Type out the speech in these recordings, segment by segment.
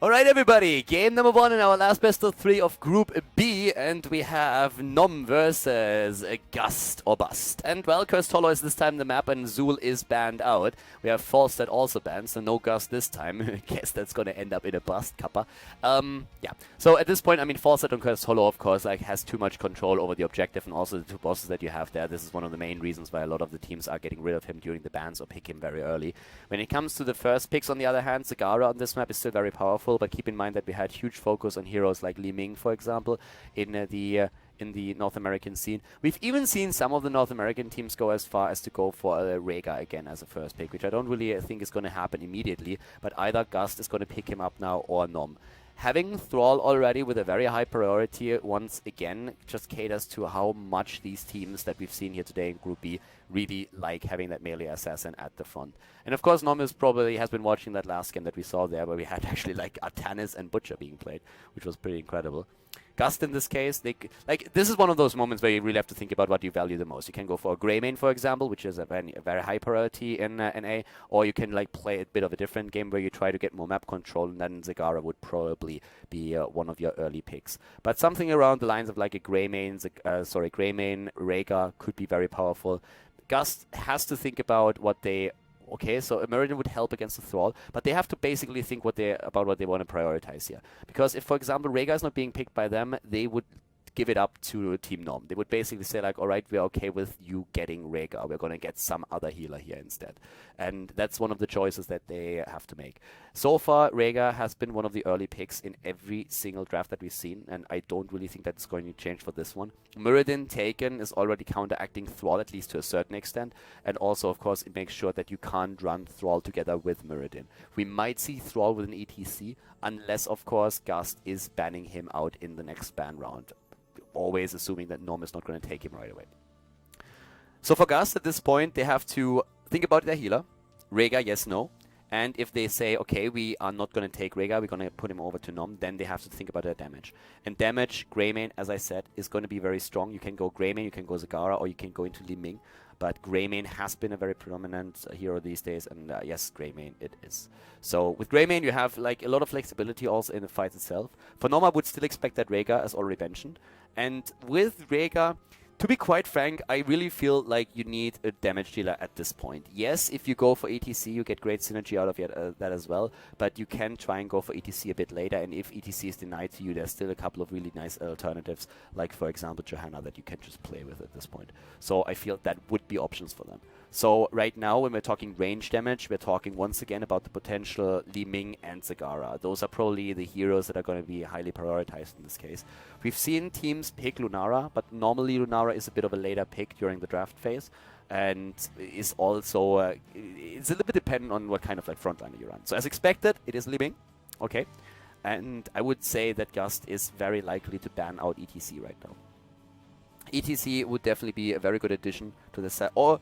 Alright everybody, game number 1 in our last best of 3 of Group B, and we have Nom versus Gust or Bust. And well, Khaldor is this time the map and Zul is banned out. We have Falstad also banned, so no Gust this time. I guess that's gonna end up in a Bust kappa. Yeah, so at this point, I mean, Falstad and Khaldor, of course, like has too much control over the objective and also the two bosses that you have there. This is one of the main reasons why a lot of the teams are getting rid of him during the bans or pick him very early. When it comes to the first picks, on the other hand, Zagara on this map is still very powerful, but keep in mind that we had huge focus on heroes like Li Ming, for example, in the North American scene. We've even seen some of the North American teams go as far as to go for Rhaegar again as a first pick, which I don't really think is going to happen immediately, but either Gust is going to pick him up now or Nom. Having Thrall already with a very high priority once again just caters to how much these teams that we've seen here today in Group B really like having that melee assassin at the front. And of course Nom probably has been watching that last game that we saw there where we had actually like Artanis and Butcher being played, which was pretty incredible. Gust in this case, this is one of those moments where you really have to think about what you value the most. You can go for a Greymane, for example, which is a very high priority in NA, or you can like play a bit of a different game where you try to get more map control, and then Zagara would probably be one of your early picks. But something around the lines of like a Greymane, Rhaegar could be very powerful. Gust has to think about what they... Okay, so a Meridian would help against the Thrall, but they have to basically think about what they want to prioritize here. Because if, for example, Rhaegar is not being picked by them, they would give it up to Team Nom. They would basically say like, alright, we're okay with you getting Rhaegar. We're going to get some other healer here instead. And that's one of the choices that they have to make. So far, Rhaegar has been one of the early picks in every single draft that we've seen, and I don't really think that's going to change for this one. Muradin taken is already counteracting Thrall, at least to a certain extent, and also, of course, it makes sure that you can't run Thrall together with Muradin. We might see Thrall with an ETC, unless, of course, Gust is banning him out in the next ban round. Always assuming that Nom is not going to take him right away. So for Gust, at this point, they have to think about their healer. Rhaegar, yes, no. And if they say, okay, we are not going to take Rhaegar, we're going to put him over to Nom, then they have to think about their damage. And damage, Greymane, as I said, is going to be very strong. You can go Greymane, you can go Zagara, or you can go into Li Ming. But Greymane has been a very predominant hero these days, and yes, Greymane it is. So with Greymane, you have like a lot of flexibility also in the fight itself. For Nom, I would still expect that Rhaegar, as already mentioned. And with Rhaegar, to be quite frank, I really feel like you need a damage dealer at this point. Yes, if you go for ETC, you get great synergy out of that as well, but you can try and go for ETC a bit later, and if ETC is denied to you, there's still a couple of really nice alternatives, like for example Johanna, that you can just play with at this point. So I feel that would be options for them. So right now, when we're talking range damage, we're talking once again about the potential Li Ming and Zagara. Those are probably the heroes that are going to be highly prioritized in this case. We've seen teams pick Lunara, but normally Lunara is a bit of a later pick during the draft phase, and is also it's a little bit dependent on what kind of like frontliner you run. So as expected, it is Li Ming, okay, and I would say that Gust is very likely to ban out ETC right now. ETC would definitely be a very good addition to the set, or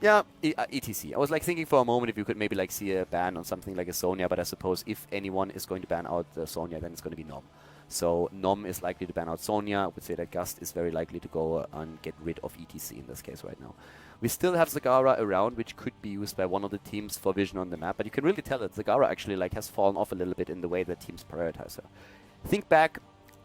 yeah, ETC. I was like thinking for a moment if you could maybe like see a ban on something like a Sonya, but I suppose if anyone is going to ban out Sonya, then it's going to be Nom. So Nom is likely to ban out Sonya. I would say that Gust is very likely to go and get rid of ETC in this case right now. We still have Zagara around, which could be used by one of the teams for vision on the map, but you can really tell that Zagara actually like has fallen off a little bit in the way that teams prioritize her. Think back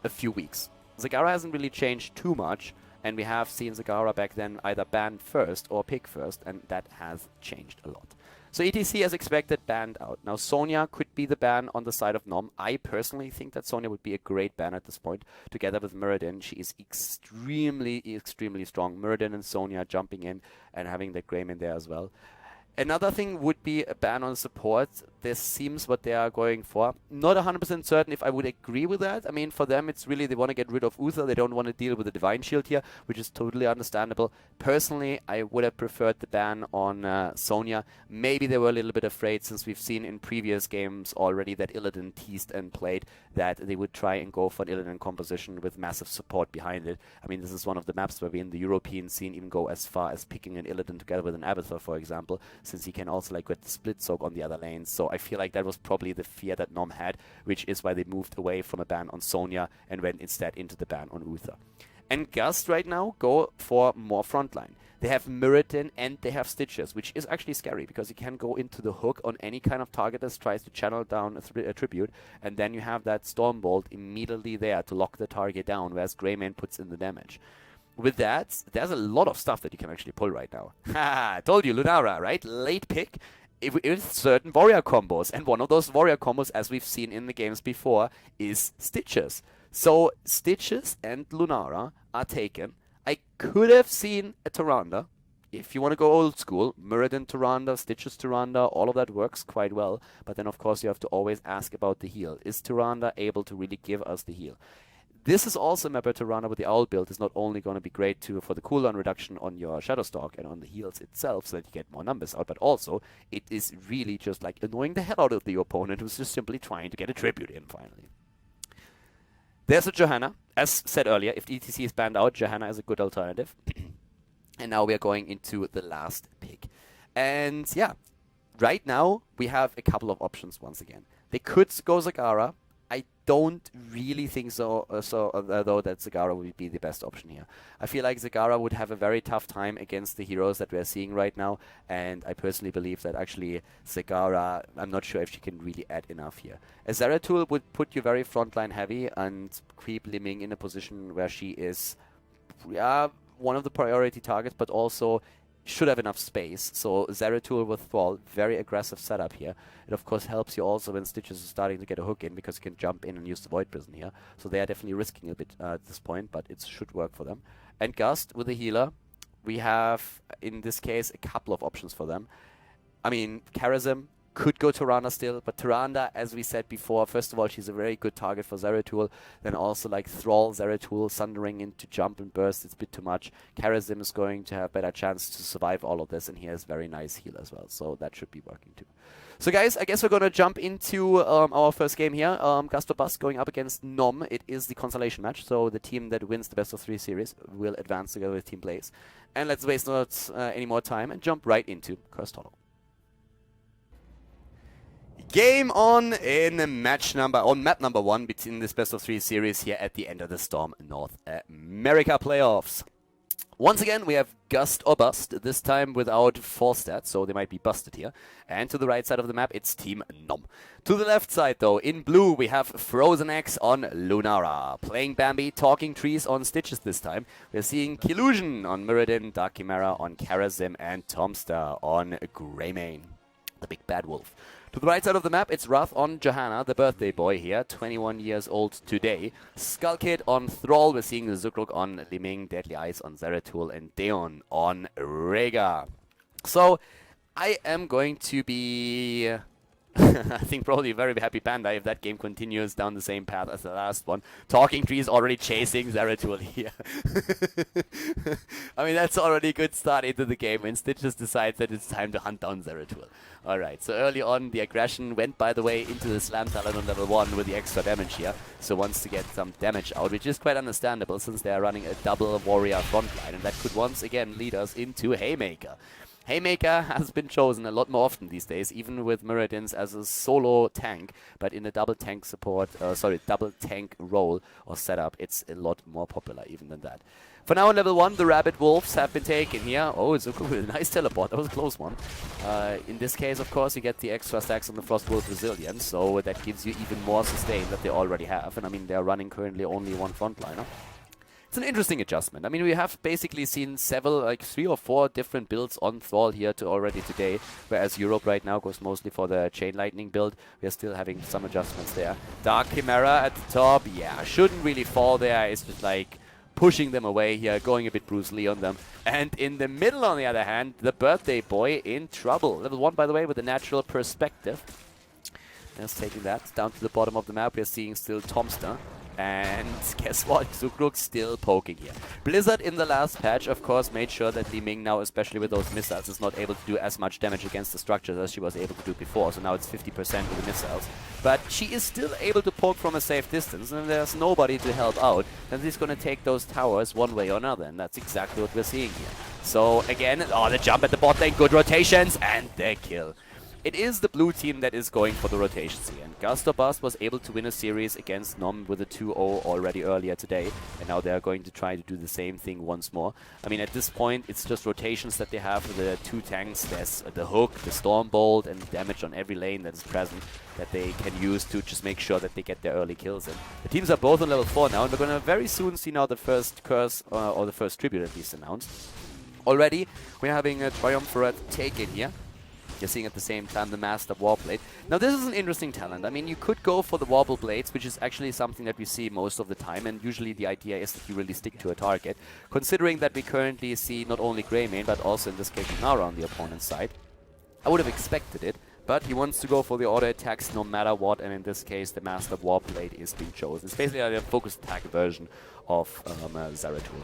a few weeks. Zagara hasn't really changed too much, and we have seen Zagara back then either ban first or pick first, and that has changed a lot. So ETC, as expected, banned out. Now Sonya could be the ban on the side of Nom. I personally think that Sonya would be a great ban at this point, together with Muradin. She is extremely, extremely strong. Muradin and Sonya jumping in and having that Greymane there as well. Another thing would be a ban on support. This seems what they are going for. Not 100% certain if I would agree with that. I mean, for them, it's really they want to get rid of Uther. They don't want to deal with the Divine Shield here, which is totally understandable. Personally, I would have preferred the ban on Sonya. Maybe they were a little bit afraid, since we've seen in previous games already that Illidan teased and played that they would try and go for an Illidan composition with massive support behind it. I mean, this is one of the maps where we in the European scene even go as far as picking an Illidan together with an Abathur, for example, since he can also like get the split soak on the other lanes. So I feel like that was probably the fear that Nom had, which is why they moved away from a ban on Sonya and went instead into the ban on Uther. And Gust right now go for more frontline. They have Mirrodin and they have Stitches, which is actually scary because you can go into the hook on any kind of target that tries to channel down a tribute, and then you have that Stormbolt immediately there to lock the target down, whereas Greymane puts in the damage. With that, there's a lot of stuff that you can actually pull right now. Ha! I told you, Lunara, right? Late pick with certain warrior combos, and one of those warrior combos, as we've seen in the games before, is Stitches. So Stitches and Lunara are taken. I could have seen a Tyrande. If you want to go old school, Mirrodin Tyrande, Stitches Tyrande, all of that works quite well. But then, of course, you have to always ask about the heal. Is Tyrande able to really give us the heal? This is also a map where Tyrande with the Owl build is not only going to be great for the cooldown reduction on your Shadowstalk and on the heals itself so that you get more numbers out, but also it is really just like annoying the hell out of the opponent who's just simply trying to get a tribute in finally. There's a Johanna. As said earlier, if ETC is banned out, Johanna is a good alternative. And now we are going into the last pick. And yeah, right now we have a couple of options once again. They could go Zagara. I don't really think so, though, that Zagara would be the best option here. I feel like Zagara would have a very tough time against the heroes that we're seeing right now, and I personally believe that actually Zagara, I'm not sure if she can really add enough here. A Zeratul would put you very frontline heavy and keep Li Ming in a position where she is one of the priority targets, but also should have enough space. So Zeratul with Thrall, very aggressive setup here. It of course helps you also when Stitches is starting to get a hook in because you can jump in and use the Void Prison here. So they are definitely risking a bit at this point, but it should work for them. And Gust with a healer, we have in this case a couple of options for them. I mean, Karazim could go Tyrande still, but Tyrande, as we said before, first of all, she's a very good target for Zeratul. Then also like Thrall, Zeratul, Sundering into jump and burst, it's a bit too much. Karazim is going to have better chance to survive all of this, and he has very nice heal as well, so that should be working too. So guys, I guess we're going to jump into our first game here. Gust or Bust going up against Nom. It is the consolation match, so the team that wins the best of 3 series will advance together with Team Blaze. And let's waste not any more time and jump right into Cursed Hollow. Game on in map number 1 between this best of 3 series here at the end of the Storm North America playoffs. Once again, we have Gust or Bust, this time without 4 stats, so they might be busted here. And to the right side of the map, it's Team Nom. To the left side, though, in blue, we have Frozen X on Lunara. Playing Bambi, Talking Trees on Stitches this time. We're seeing Killusion on Mirrodin, Dark Chimera on Karazim, and Tomster on Greymane, the big bad wolf. To the right side of the map, it's Wrath on Johanna, the birthday boy here, 21 years old today. Skull Kid on Thrall, we're seeing Zukruk on Li Ming, Deadly Eyes on Zeratul, and Deon on Rhaegar. So, I am going to be... I think probably a very happy panda if that game continues down the same path as the last one. Talking Tree is already chasing Zeratul here. I mean, that's already a good start into the game when Stitches decides that it's time to hunt down Zeratul. Alright, so early on the aggression went, by the way, into the Slam Talon on level 1 with the extra damage here. So wants to get some damage out, which is quite understandable since they are running a double warrior frontline, and that could once again lead us into Haymaker. Haymaker has been chosen a lot more often these days, even with Mirrodins as a solo tank, but in a double tank double tank role or setup, it's a lot more popular even than that. For now, on level 1, the Rabbit Wolves have been taken here. Oh, it's a nice teleport. That was a close one. In this case, of course, you get the extra stacks on the Frost Wolf Resilience, so that gives you even more sustain that they already have. And I mean, they're running currently only 1 frontliner. It's an interesting adjustment. I mean, we have basically seen several, like 3 or 4 different builds on Thrall here already today, whereas Europe right now goes mostly for the Chain Lightning build. We are still having some adjustments there. Dark Chimera at the top, yeah, shouldn't really fall there. It's just like pushing them away here, going a bit Bruce Lee on them. And in the middle, on the other hand, the birthday boy in trouble. Level 1, by the way, with a natural perspective. Just taking that down to the bottom of the map. We're seeing still Tomster. And guess what? Zukruk still poking here. Blizzard in the last patch, of course, made sure that Li Ming now, especially with those missiles, is not able to do as much damage against the structures as she was able to do before. So now it's 50% with the missiles. But she is still able to poke from a safe distance, and there's nobody to help out. And he's going to take those towers one way or another, and that's exactly what we're seeing here. So again, the jump at the bot lane, good rotations, and the kill. it is the blue team that is going for the rotations here. And Gust or Bust was able to win a series against Nom with a 2-0 already earlier today. And now they are going to try to do the same thing once more. I mean, at this point, it's just rotations that they have with the 2 tanks. There's the Hook, the Stormbolt, and damage on every lane that is present that they can use to just make sure that they get their early kills in. The teams are both on level 4 now, and we're going to very soon see now the first curse, or the first tribute at least announced. Already, we're having a Triumvirate taken here. You're seeing at the same time the Master Warblade. Now this is an interesting talent. I mean, you could go for the Warble Blades, which is actually something that we see most of the time, and usually the idea is that you really stick to a target. Considering that we currently see not only Greymane, but also in this case Lunara on the opponent's side, I would have expected it, but he wants to go for the auto attacks no matter what, and in this case the Master Warblade is being chosen. It's basically a focused attack version of Zeratul.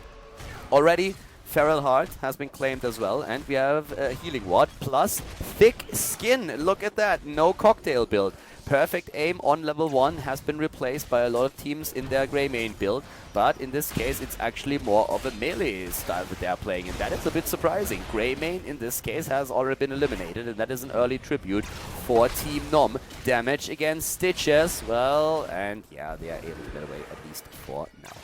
Already, Feral Heart has been claimed as well, and we have a Healing Ward plus Thick Skin. Look at that, no cocktail build. Perfect Aim on level 1 has been replaced by a lot of teams in their Greymane build, but in this case it's actually more of a melee style that they are playing, and that is a bit surprising. Greymane in this case has already been eliminated, and that is an early tribute for Team Nom. Damage against Stitches, well, and yeah, they are able to get away at least for now.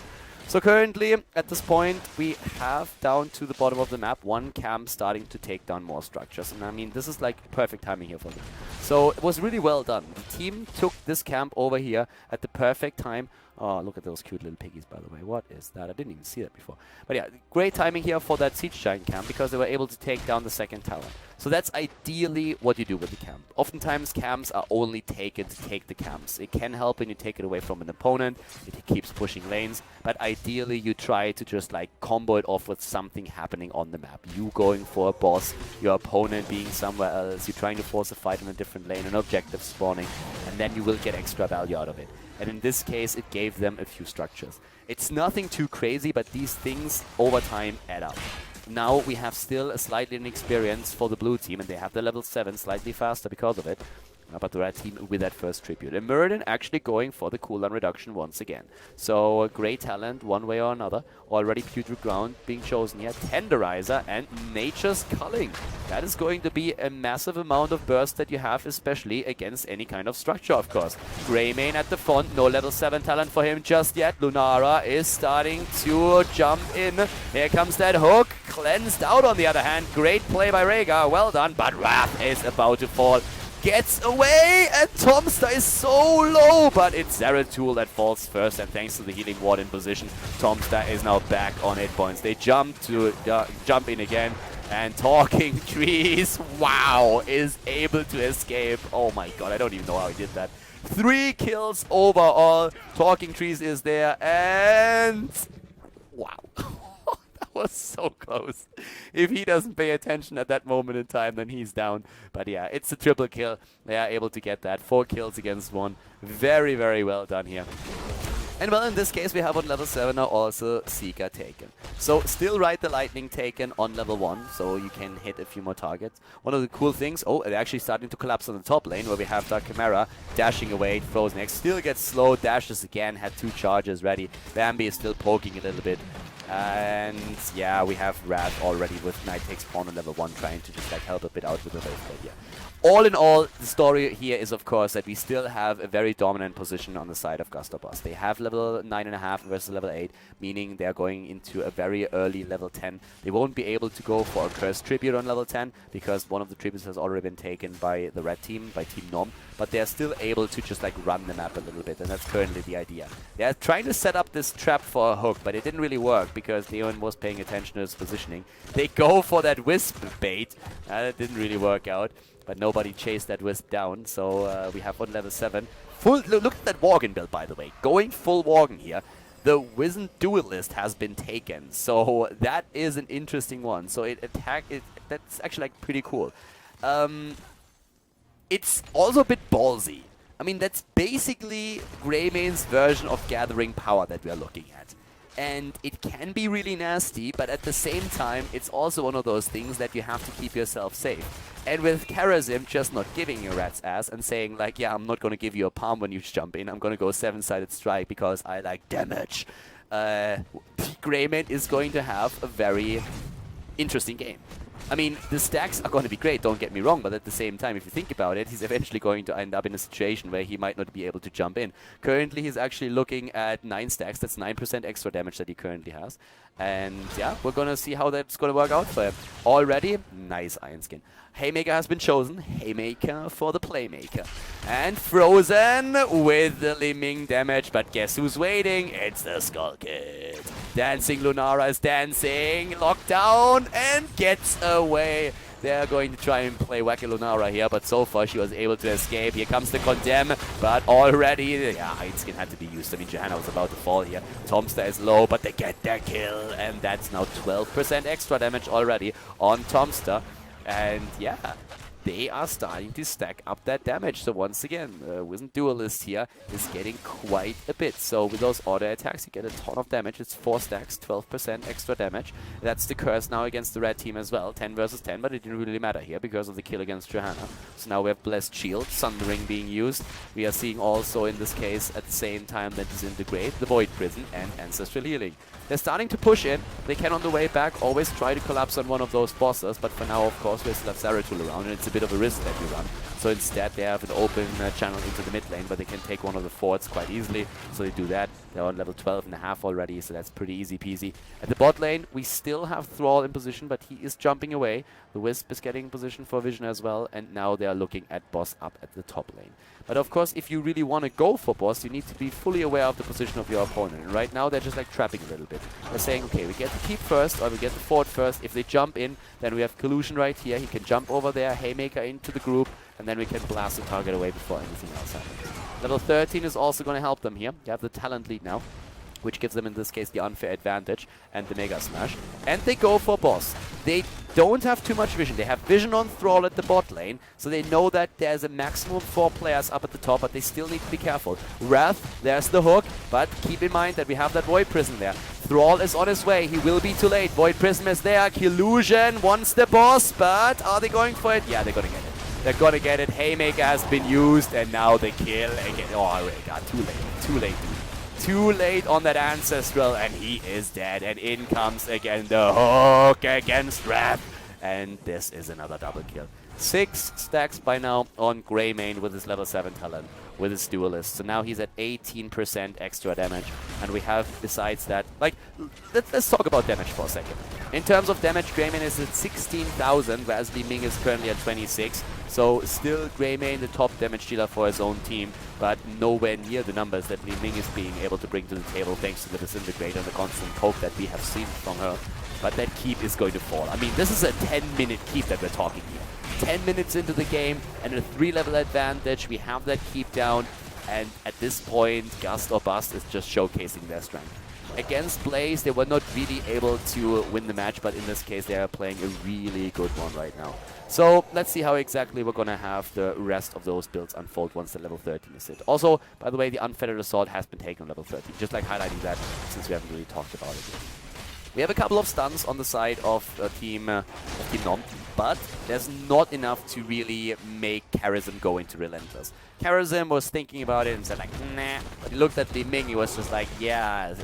So currently, at this point, we have down to the bottom of the map one camp starting to take down more structures. And I mean, this is like perfect timing here for them. So it was really well done. The team took this camp over here at the perfect time. Oh, look at those cute little piggies, by the way. What is that? I didn't even see that before. But yeah, great timing here for that Siege Giant camp because they were able to take down the second tower. So that's ideally what you do with the camp. Oftentimes, camps are only taken to take the camps. It can help when you take it away from an opponent. It keeps pushing lanes. But ideally, you try to just like combo it off with something happening on the map. You going for a boss, your opponent being somewhere else, you trying to force a fight in a different lane, an objective spawning, and then you will get extra value out of it. And in this case, it gave them a few structures. It's nothing too crazy, but these things over time add up. Now we have still a slightly inexperience for the blue team, and they have the level 7 slightly faster because of it. But the red team with that first tribute. And Muradin actually going for the cooldown reduction once again. So great talent one way or another. Already Putrid Ground being chosen here. Tenderizer and Nature's Culling. That is going to be a massive amount of burst that you have, especially against any kind of structure, of course. Greymane at the front. No level 7 talent for him just yet. Lunara is starting to jump in. Here comes that hook. Cleansed out on the other hand. Great play by Rhaegar. Well done. But Wrath is about to fall. Gets away, and Tomster is so low, but it's Zeratul that falls first, and thanks to the Healing Ward in position, Tomster is now back on 8 points. They jump in again, and Talking Trees, wow, is able to escape. Oh my god, I don't even know how he did that. 3 kills overall. Talking Trees is there, and wow. Was so close. If he doesn't pay attention at that moment in time, then he's down. But yeah, it's a triple kill. They are able to get that. 4 kills against 1. Very, very well done here. And well, in this case, we have on level 7 now also Seeker taken. So still Ride the Lightning taken on level 1, so you can hit a few more targets. One of the cool things, oh, they're actually starting to collapse on the top lane, where we have Dark Chimera dashing away, Frozen X still gets slow, dashes again, had 2 charges ready. Bambi is still poking a little bit. And yeah, we have Wrath already with Night Takes Pawn on level 1 trying to just like help a bit out with the wave play here. All in all, the story here is of course that we still have a very dominant position on the side of Gust or Bust. They have level 9.5 versus level 8, meaning they're going into a very early level 10. They won't be able to go for a Cursed Tribute on level 10 because one of the tributes has already been taken by the red team, by Team Nom. But they're still able to just like run the map a little bit, and that's currently the idea. They're trying to set up this trap for a hook, but it didn't really work because Leon was paying attention to his positioning. They go for that Wisp bait. That didn't really work out, but nobody chased that Wisp down, so we have on level 7. Look at that Worgen build, by the way. Going full Worgen here. The Wizened Duelist has been taken, so that is an interesting one. So that's actually like pretty cool. It's also a bit ballsy. I mean, that's basically Greymane's version of gathering power that we are looking at. And it can be really nasty, but at the same time, it's also one of those things that you have to keep yourself safe. And with Karazim just not giving you a rat's ass and saying like, yeah, I'm not going to give you a palm when you jump in, I'm going to go 7-sided strike because I like damage. Greymane is going to have a very interesting game. I mean, the stacks are going to be great, don't get me wrong, but at the same time, if you think about it, he's eventually going to end up in a situation where he might not be able to jump in. Currently, he's actually looking at 9 stacks. That's 9% extra damage that he currently has. And yeah, we're going to see how that's going to work out for him. Already, nice Iron Skin. Haymaker has been chosen. Haymaker for the Playmaker. And Frozen with the Liming damage. But guess who's waiting? It's the Skull Kid. Dancing Lunara is dancing. Locked down and gets away. They're going to try and play Wacky Lunara here, but so far she was able to escape. Here comes the Condemn, but already, yeah, Iron Skin had to be used. I mean, Johanna was about to fall here. Tomster is low, but they get their kill, and that's now 12% extra damage already on Tomster. And yeah, they are starting to stack up that damage. So once again, Wizened Duelist here is getting quite a bit. So with those auto attacks, you get a ton of damage. It's 4 stacks, 12% extra damage. That's the curse now against the red team as well. 10 versus 10, but it didn't really matter here because of the kill against Johanna. So now we have Blessed Shield, Sundering being used. We are seeing also in this case at the same time that Disintegrate, the Void Prison, and Ancestral Healing. They're starting to push in. They can on the way back always try to collapse on one of those bosses, but for now, of course, we still have Zeratul around, and it's a bit of a risk that we run. So instead, they have an open channel into the mid lane, but they can take one of the forts quite easily, so they do that. They're on level 12.5 already, so that's pretty easy peasy. At the bot lane, we still have Thrall in position, but he is jumping away. The Wisp is getting in position for Vision as well, and now they are looking at boss up at the top lane. But of course, if you really want to go for boss, you need to be fully aware of the position of your opponent. And right now, they're just like trapping a little bit. They're saying, okay, we get the keep first, or we get the fort first. If they jump in, then we have Collusion right here. He can jump over there, Haymaker into the group, and then we can blast the target away before anything else happens. Level 13 is also going to help them here. You have the talent lead now, which gives them in this case the unfair advantage and the Mega Smash. And they go for boss. They don't have too much vision. They have vision on Thrall at the bot lane, so they know that there's a maximum 4 players up at the top, but they still need to be careful. Wrath, there's the hook, but keep in mind that we have that Void Prison there. Thrall is on his way. He will be too late. Void Prism is there. Collusion wants the boss, but are they going for it? Yeah, they're going to get it. They're going to get it. Haymaker has been used, and now the kill again. Oh, God, too late. Too late, dude. Too late on that Ancestral, and he is dead. And in comes again the hook against Wrath. And this is another double kill. 6 stacks by now on Greymane with his level 7 talent, with his Duelist. So now he's at 18% extra damage. And we have, besides that, like, let's talk about damage for a second. In terms of damage, Greymane is at 16,000, whereas Li Ming is currently at 26. So still Greymane the top damage dealer for his own team, but nowhere near the numbers that Li Ming is being able to bring to the table thanks to the Disintegrate and the constant poke that we have seen from her. But that keep is going to fall. I mean, this is a 10-minute keep that we're talking here. 10 minutes into the game and a 3-level advantage. We have that keep down, and at this point, Gust or Bust is just showcasing their strength. Against Blaze, they were not really able to win the match, but in this case, they are playing a really good one right now. So let's see how exactly we're going to have the rest of those builds unfold once the level 13 is hit. Also, by the way, the Unfettered Assault has been taken on level 13, just like highlighting that since we haven't really talked about it yet. We have a couple of stuns on the side of Team Nom, but there's not enough to really make Charism go into Relentless. Charism was thinking about it and said like, nah. But he looked at Li Ming, he was just like, yeah,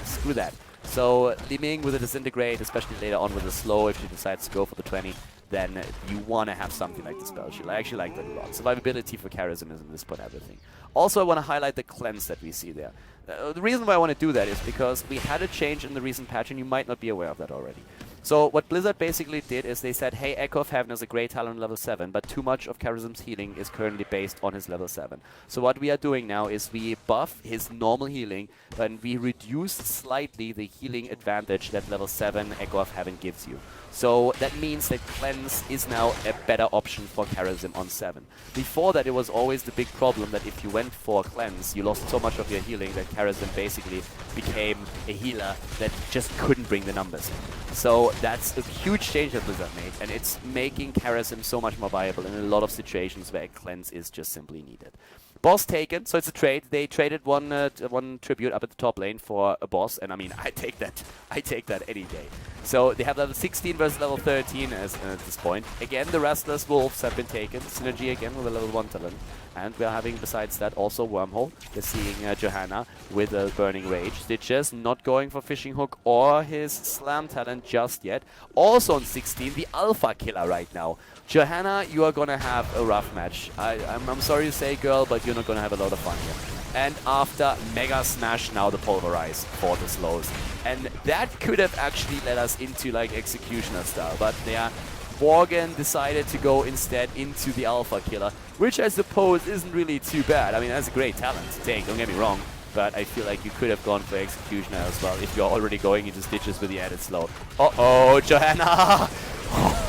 screw that. So Li Ming with a Disintegrate, especially later on with a slow, if she decides to go for the 20, then you want to have something like the Spell Shield. I actually like that a lot. Survivability for Charism is in this point everything. Also, I want to highlight the Cleanse that we see there. The reason why I want to do that is because we had a change in the recent patch, and you might not be aware of that already. So what Blizzard basically did is they said, hey, Echo of Heaven is a great talent level 7, but too much of Charism's healing is currently based on his level 7. So what we are doing now is we buff his normal healing, and we reduce slightly the healing advantage that level 7 Echo of Heaven gives you. So that means that Cleanse is now a better option for Charism on 7. Before that, it was always the big problem that if you went for Cleanse, you lost so much of your healing that Charism basically became a healer that just couldn't bring the numbers in. So that's a huge change that Blizzard made, and it's making Charism so much more viable in a lot of situations where a Cleanse is just simply needed. Boss taken, so it's a trade. They traded one tribute up at the top lane for a boss, and I mean, I take that any day. So they have level 16 versus level 13 at this point. Again, the Restless Wolves have been taken. Synergy again with a level 1 talent. And we are having, besides that, also Wormhole. We're seeing Johanna with a Burning Rage. Stitches not going for Fishing Hook or his Slam talent just yet. Also on 16, the Alpha Killer right now. Johanna, you are gonna have a rough match. I'm sorry to say, girl, but you're not gonna have a lot of fun here. And after Mega Smash, now the Pulverize for the slows. And that could have actually led us into like Executioner style, but yeah, Worgen decided to go instead into the Alpha Killer, which I suppose isn't really too bad. I mean, that's a great talent to take, don't get me wrong, but I feel like you could have gone for Executioner as well if you're already going into Stitches with the added slow. Uh-oh, Johanna!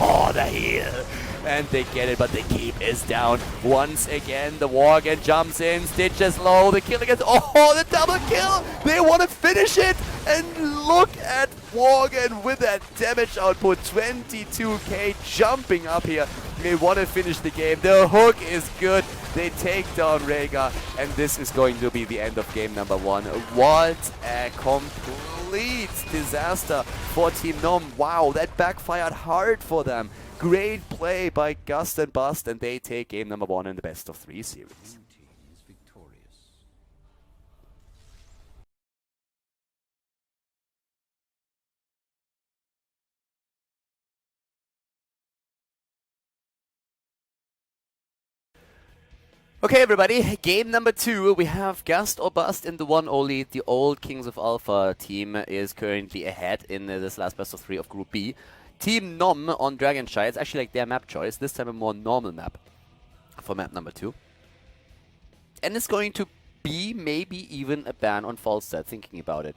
Oh, the heal! And they get it, but the keep is down. Once again, the Worgen jumps in, Stitches low, the kill against... Oh, the double kill! They want to finish it! And look at Worgen with that damage output, 22k jumping up here. They want to finish the game. The hook is good. They take down Rhaegar, and this is going to be the end of game number 1. What a complete disaster for Team Nom. Wow, that backfired hard for them. Great play by Gust and Bust, and they take game number 1 in the best of 3 series. Okay, everybody, game number 2. We have Gust or Bust in the one only. The old Kings of Alpha team is currently ahead in this last best of 3 of Group B. Team Nom on Dragonshy, it's actually like their map choice. This time a more normal map for map number 2. And it's going to be maybe even a ban on Falstad, thinking about it.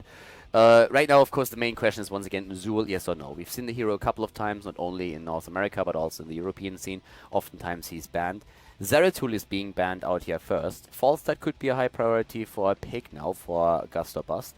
Right now, of course, the main question is once again, Zool, yes or no? We've seen the hero a couple of times, not only in North America, but also in the European scene. Oftentimes he's banned. Zeratul is being banned out here first. Falstad could be a high priority for a pick now for Gust or Bust.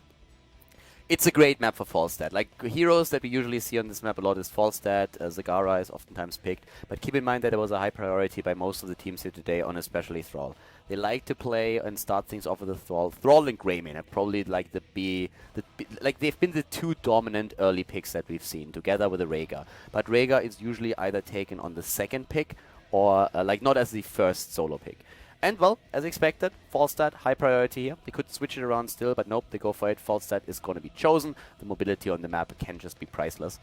It's a great map for Falstad. Like, heroes that we usually see on this map a lot is Falstad, Zagara is oftentimes picked, but keep in mind that it was a high priority by most of the teams here today on especially Thrall. They like to play and start things off with the Thrall. Thrall and Greymane have probably like they've been the 2 dominant early picks that we've seen, together with the Rhaegar. But Rhaegar is usually either taken on the second pick, or like not as the first solo pick. And well, as expected, Falstad, high priority here. They could switch it around still, but nope, they go for it. Falstad is going to be chosen. The mobility on the map can just be priceless.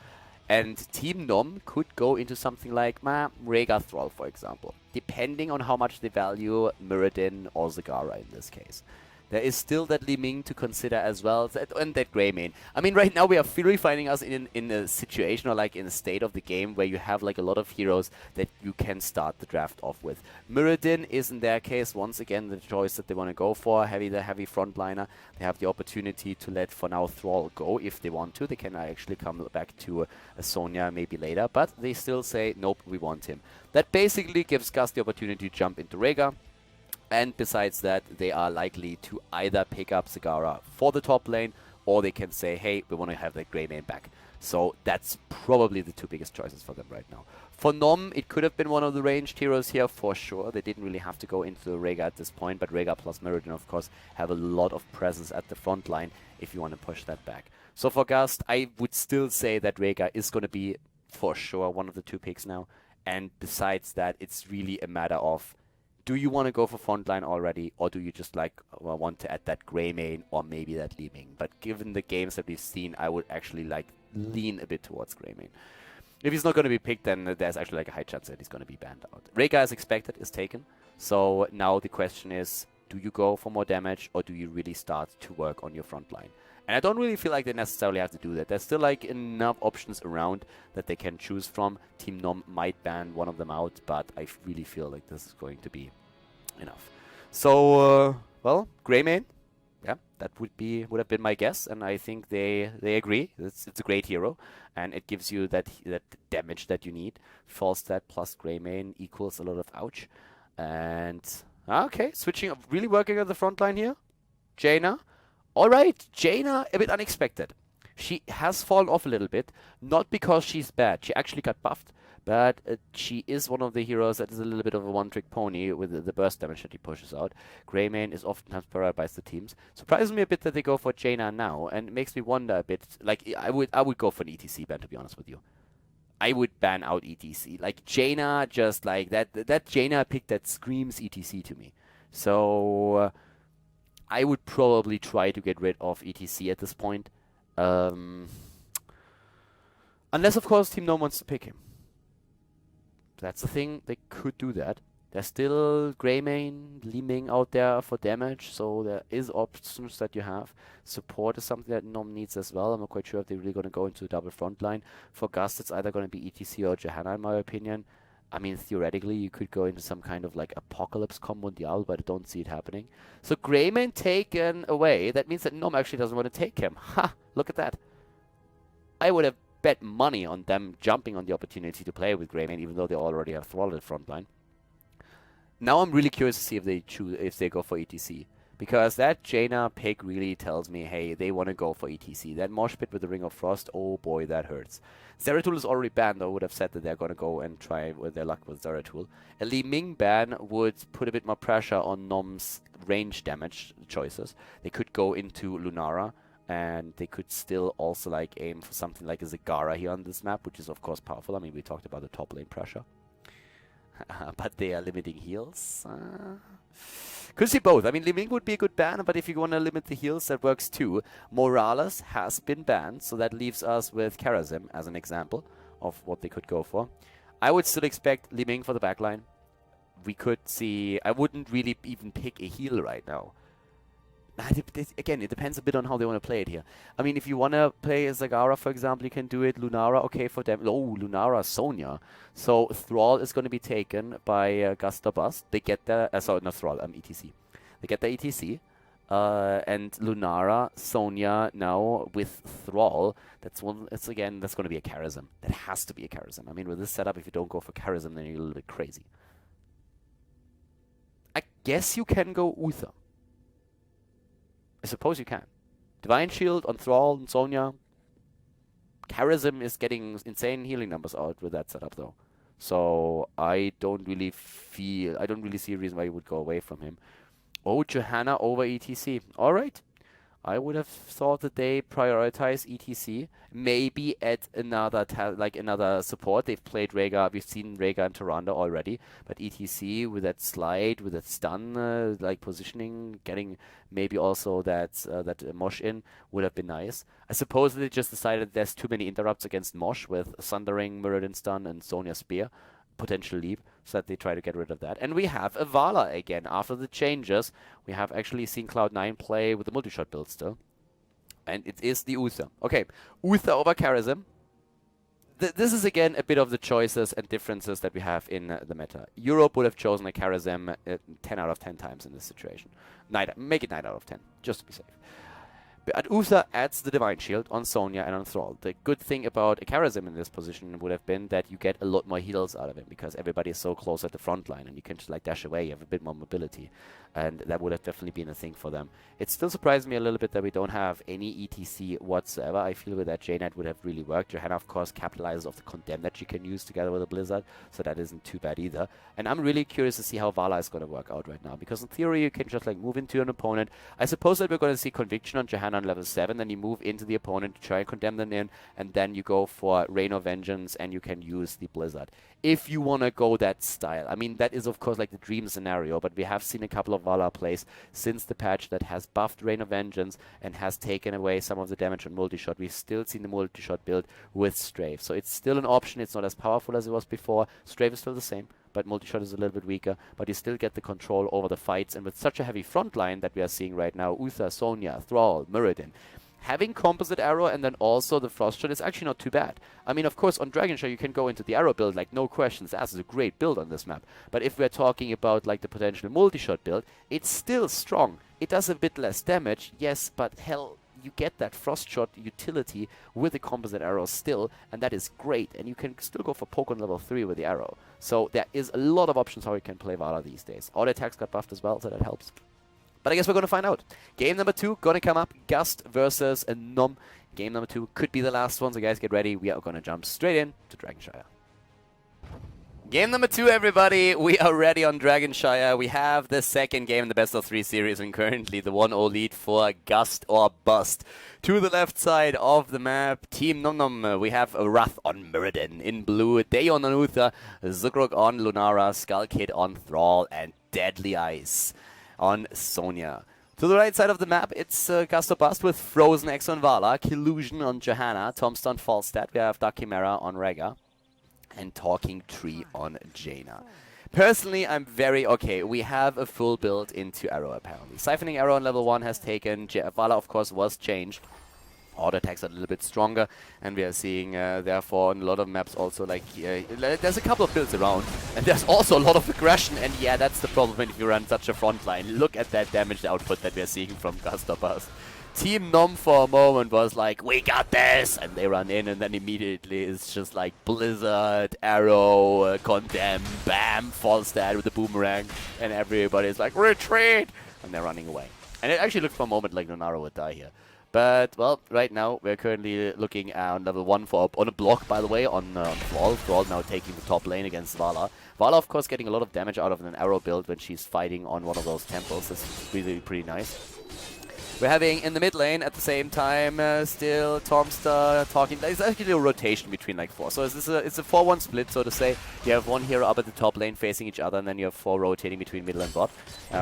And Team Nom could go into something like Rhaegar Thrall, for example, depending on how much they value Mirrodin or Zagara in this case. There is still that Li Ming to consider as well, and that Greymane. I mean, right now we are really finding us in a situation, or like in a state of the game where you have like a lot of heroes that you can start the draft off with. Mirrodin is in their case once again the choice that they want to go for, the heavy frontliner. They have the opportunity to let for now Thrall go if they want to. They can actually come back to Sonya maybe later, but they still say nope, we want him. That basically gives Gust the opportunity to jump into Rhaegar. And besides that, they are likely to either pick up Zagara for the top lane, or they can say, hey, we want to have that Greymane back. So that's probably the 2 biggest choices for them right now. For Nom, it could have been one of the ranged heroes here for sure. They didn't really have to go into Rhaegar at this point, but Rhaegar plus Mirrodin, of course, have a lot of presence at the front line if you want to push that back. So for Gust, I would still say that Rhaegar is going to be, for sure, one of the 2 picks now. And besides that, it's really a matter of, do you want to go for frontline already, or do you just like want to add that Greymane or maybe that Li Ming? But given the games that we've seen, I would actually like lean a bit towards Greymane. If he's not going to be picked, then there's actually like a high chance that he's going to be banned out. Rhaegar, as expected, is taken. So now the question is, do you go for more damage, or do you really start to work on your frontline? And I don't really feel like they necessarily have to do that. There's still like enough options around that they can choose from. Team Nom might ban one of them out, but I really feel like this is going to be enough. So, well, Greymane, yeah, that would have been my guess, and I think they agree. It's a great hero, and it gives you that damage that you need. Falstad plus Greymane equals a lot of ouch. And okay, switching up, really working on the front line here. Jaina. Alright, Jaina, a bit unexpected. She has fallen off a little bit, not because she's bad. She actually got buffed, but she is one of the heroes that is a little bit of a one-trick pony with the burst damage that he pushes out. Greymane is oftentimes prioritized by the teams. Surprises me a bit that they go for Jaina now, and it makes me wonder a bit. Like, I would go for an ETC ban, to be honest with you. I would ban out ETC. Like, Jaina, just like that Jaina pick that screams ETC to me. So I would probably try to get rid of ETC at this point. Unless, of course, Team Nom wants to pick him. That's the thing, they could do that. There's still Greymane, Li-Ming out there for damage, so there is options that you have. Support is something that Nom needs as well. I'm not quite sure if they're really going to go into a double front line. For Gust, it's either going to be ETC or Johanna, in my opinion. I mean, theoretically, you could go into some kind of like Apocalypse combo Diablo, but I don't see it happening. So Greymane taken away. That means that Nom actually doesn't want to take him. Ha! Look at that. I would have bet money on them jumping on the opportunity to play with Greymane, even though they already have Thrall at front line. Now I'm really curious to see if they go for ETC. Because that Jaina pick really tells me, hey, they want to go for ETC. That Mosh Pit with the Ring of Frost, oh boy, that hurts. Zeratul is already banned, though. I would have said that they're going to go and try with their luck with Zeratul. A Li Ming ban would put a bit more pressure on Nom's range damage choices. They could go into Lunara, and they could still also like aim for something like a Zagara here on this map, which is of course powerful. I mean, we talked about the top lane pressure. But they are limiting heals. Could see both. I mean, Li Ming would be a good ban, but if you want to limit the heals, that works too. Morales has been banned, so that leaves us with Karazim as an example of what they could go for. I would still expect Li Ming for the backline. We could see... I wouldn't really even pick a heal right now. Again, it depends a bit on how they want to play it here. I mean, if you want to play Zagara, for example, you can do it. Lunara, okay for them. Oh, Lunara, Sonya. So Thrall is going to be taken by Gust or Bust. They get the... sorry, not Thrall, ETC. They get the ETC. And Lunara, Sonya now with Thrall. That's going to be a charism. That has to be a charism. I mean, with this setup, if you don't go for charism, then you're a little bit crazy. I guess you can go Uther. I suppose you can. Divine Shield on Thrall and Sonya. Charism is getting insane healing numbers out with that setup, though. So I don't really see a reason why you would go away from him. Oh, Johanna over ETC. All right. I would have thought that they prioritize ETC. Maybe at another support. They've played Rhaegar. We've seen Rhaegar and Tyrande already. But ETC with that slide, with that stun, positioning, getting maybe also that Mosh in would have been nice. I suppose they just decided there's too many interrupts against Mosh with Sundering, Muradin stun, and Sonya Spear. Potential leap, so that they try to get rid of that. And we have a Vala again. After the changes, we have actually seen Cloud9 play with the multi-shot build still. And it is the Uther. Okay, Uther over Charism. This is again a bit of the choices and differences that we have in the meta. Europe would have chosen a Charism 10 out of 10 times in this situation. Make it 9 out of 10, just to be safe. But Uther adds the Divine Shield on Sonya and on Thrall. The good thing about a Charism in this position would have been that you get a lot more heals out of him because everybody is so close at the front line and you can just like dash away, you have a bit more mobility. And that would have definitely been a thing for them. It still surprised me a little bit that we don't have any ETC whatsoever. I feel with that J-Net would have really worked. Johanna, of course, capitalizes off the Condemn that she can use together with a Blizzard, so that isn't too bad either. And I'm really curious to see how Vala is going to work out right now, because in theory you can just like move into an opponent. I suppose that we're going to see Conviction on Johanna on level 7, then you move into the opponent to try and condemn them in, and then you go for Rain of Vengeance and you can use the Blizzard. If you want to go that style. I mean, that is of course like the dream scenario, but we have seen a couple of Vala plays since the patch that has buffed Rain of Vengeance and has taken away some of the damage on multi-shot. We've still seen the multi-shot build with Strafe. So it's still an option. It's not as powerful as it was before. Strafe is still the same, but multi-shot is a little bit weaker. But you still get the control over the fights. And with such a heavy front line that we are seeing right now, Uther, Sonya, Thrall, Muradin, having composite arrow and then also the frost shot is actually not too bad. I mean, of course, on Dragonshire you can go into the arrow build, like no questions. That is a great build on this map. But if we're talking about like the potential multi-shot build, it's still strong. It does a bit less damage, yes, but hell, you get that frost shot utility with the composite arrow still, and that is great. And you can still go for poke on level 3 with the arrow. So there is a lot of options how you can play Vala these days. All attacks got buffed as well, so that helps. But I guess we're going to find out. Game number 2 going to come up. Gust versus Nom. Game number 2 could be the last one, so guys get ready. We are going to jump straight in to Dragonshire. Game number 2, everybody. We are ready on Dragonshire. We have the second game in the best of 3 series and currently the 1-0 lead for Gust or Bust. To the left side of the map, Team Nom Nom. We have Wrath on Muradin in blue, Dayon on Uther, Zugrok on Lunara, Skull Kid on Thrall, and Deadly Ice. on Sonya. To the right side of the map, it's Gust or Bust with Frozen X on Vala, Killusion on Johanna, Tomster on Falstad, we have Dark Chimera on Rega, and Talking Tree on Jaina. Personally, I'm very okay. We have a full build into Arrow, apparently. Siphoning Arrow on level 1 has taken. Vala, of course, was changed. Auto attacks are a little bit stronger, and we are seeing, therefore, on a lot of maps also, like, there's a couple of builds around, and there's also a lot of aggression, and yeah, that's the problem when you run such a front line. Look at that damage output that we are seeing from Gust or Bust. Team Nom for a moment was like, we got this, and they run in, and then immediately it's just like Blizzard, Arrow, Condemn, bam, Falstad with the boomerang, and everybody's like, retreat, and they're running away. And it actually looked for a moment like Lunara would die here. But, well, right now we're currently looking at level 1 for on a block, by the way, on Thrall. Thrall now taking the top lane against Vala. Vala, of course, getting a lot of damage out of an Arrow build when she's fighting on one of those temples. That's really pretty nice. We're having in the mid lane at the same time still Tomster talking. There's actually a rotation between like 4. So it's a 4-1 split, so to say. You have 1 hero up at the top lane facing each other, and then you have 4 rotating between middle and bot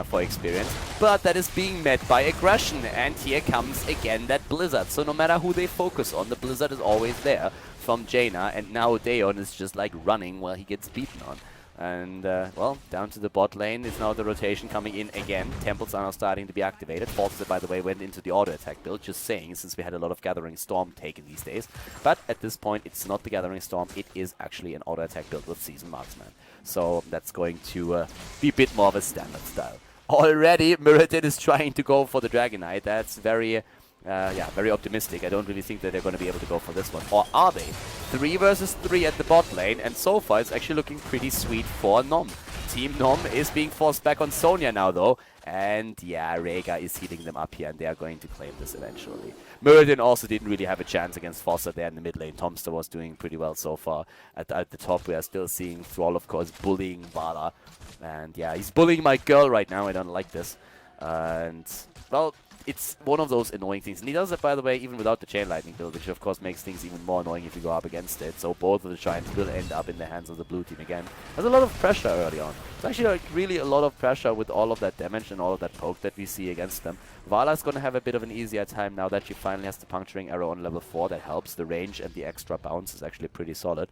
for experience. But that is being met by aggression, and here comes again that Blizzard. So no matter who they focus on, the Blizzard is always there from Jaina, and now Daeon is just like running while he gets beaten on. And, well, down to the bot lane is now the rotation coming in again. Temples are now starting to be activated. Falstad, by the way, went into the auto attack build, just saying, since we had a lot of Gathering Storm taken these days. But at this point, it's not the Gathering Storm, it is actually an auto attack build with Season Marksman. So that's going to be a bit more of a standard style. Already, Mirrodin is trying to go for the Dragon Knight. That's very... very optimistic. I don't really think that they're going to be able to go for this one. Or are they? 3 versus 3 at the bot lane, and so far it's actually looking pretty sweet for Nom. Team Nom is being forced back on Sonya now, though. And yeah, Rega is healing them up here, and they are going to claim this eventually. Mirrodin also didn't really have a chance against Foster there in the mid lane. Tomster was doing pretty well so far. At the top, we are still seeing Thrall, of course, bullying Vala. And yeah, he's bullying my girl right now. I don't like this. And, well... it's one of those annoying things. And he does it, by the way, even without the Chain Lightning build, which of course makes things even more annoying if you go up against it. So both of the Giants will end up in the hands of the blue team again. There's a lot of pressure early on. It's actually like really a lot of pressure with all of that damage and all of that poke that we see against them. Vala's going to have a bit of an easier time now that she finally has the Puncturing Arrow on level 4. That helps. The range and the extra bounce is actually pretty solid.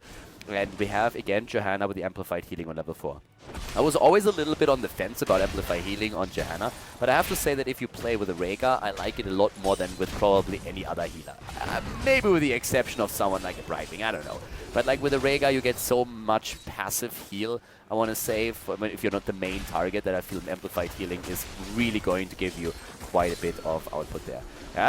And we have, again, Johanna with the Amplified Healing on level 4. I was always a little bit on the fence about Amplified Healing on Johanna, but I have to say that if you play with a Rega, I like it a lot more than with probably any other healer. Maybe with the exception of someone like a Brightwing, I don't know. But like with a Rega, you get so much passive heal, I want to say, if you're not the main target, that I feel Amplified Healing is really going to give you quite a bit of output there.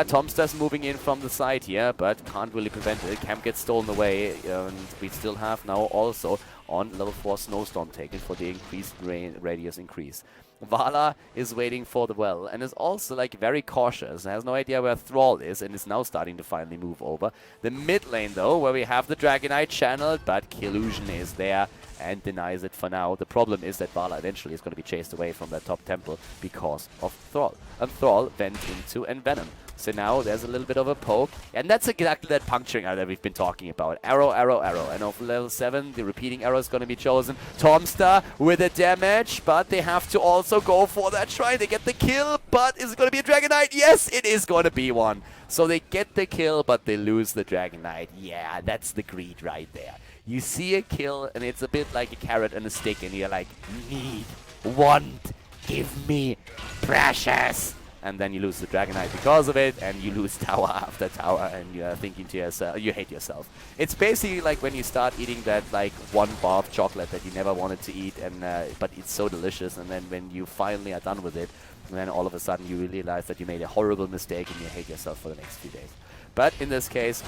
Tomster's moving in from the side here, but can't really prevent it. Camp gets stolen away, and we still have now also on level 4 Snowstorm taken for the increased radius increase. Vala is waiting for the well and is also like very cautious, has no idea where Thrall is, and is now starting to finally move over. The mid lane though, where we have the Dragonite channeled, but Killusion is there and denies it for now. The problem is that Vala eventually is going to be chased away from that top temple because of Thrall. And Thrall went into Envenom. So now there's a little bit of a poke, and that's exactly that puncturing arrow that we've been talking about. Arrow, arrow, arrow. And over level 7, the repeating arrow is going to be chosen. Tomster with the damage, but they have to also go for that try. They get the kill, but is it going to be a Dragonite? Yes, it is going to be one. So they get the kill, but they lose the Dragonite. Yeah, that's the greed right there. You see a kill, and it's a bit like a carrot and a stick, and you're like, need, want, give me, precious. And then you lose the Dragonite because of it, and you lose tower after tower, and you're thinking to yourself, you hate yourself. It's basically like when you start eating that like 1 bar of chocolate that you never wanted to eat, and but it's so delicious, and then when you finally are done with it, and then all of a sudden you realize that you made a horrible mistake and you hate yourself for the next few days. But in this case,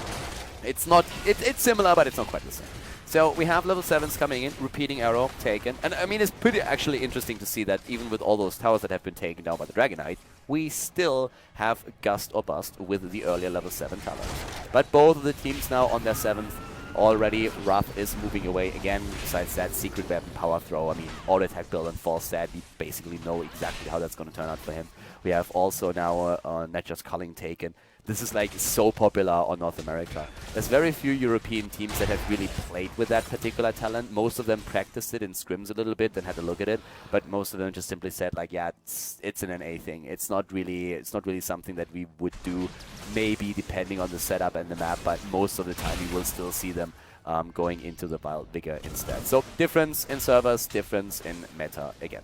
it's not, it's similar, but it's not quite the same. So we have level 7s coming in, repeating arrow taken. And I mean, it's pretty actually interesting to see that even with all those towers that have been taken down by the Dragonite, we still have Gust or Bust with the earlier level 7 towers. But both of the teams now on their 7th already. Wrath is moving away again. Besides that, secret weapon, power throw. I mean, auto attack build and Falstad. We basically know exactly how that's going to turn out for him. We have also now NExus Culling taken. this is like so popular on North America. There's very few European teams that have really played with that particular talent. Most of them practiced it in scrims a little bit and had a look at it, but most of them just simply said like, yeah, it's an NA thing. It's not really something that we would do, maybe depending on the setup and the map, but most of the time we will still see them going into the Wild Vigor instead. So difference in servers, difference in meta again.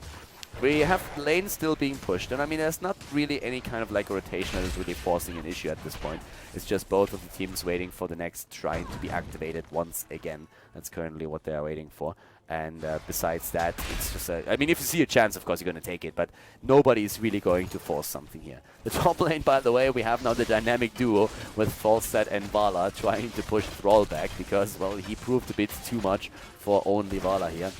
We have lane still being pushed, and I mean, there's not really any kind of like rotation that is really forcing an issue at this point. It's just both of the teams waiting for the next shrine to be activated once again. That's currently what they are waiting for. And besides that, it's just I mean, if you see a chance, of course, you're going to take it, but nobody's really going to force something here. The top lane, by the way, we have now the dynamic duo with Falstad and Vala trying to push Thrall back because, well, he proved a bit too much for only Vala here.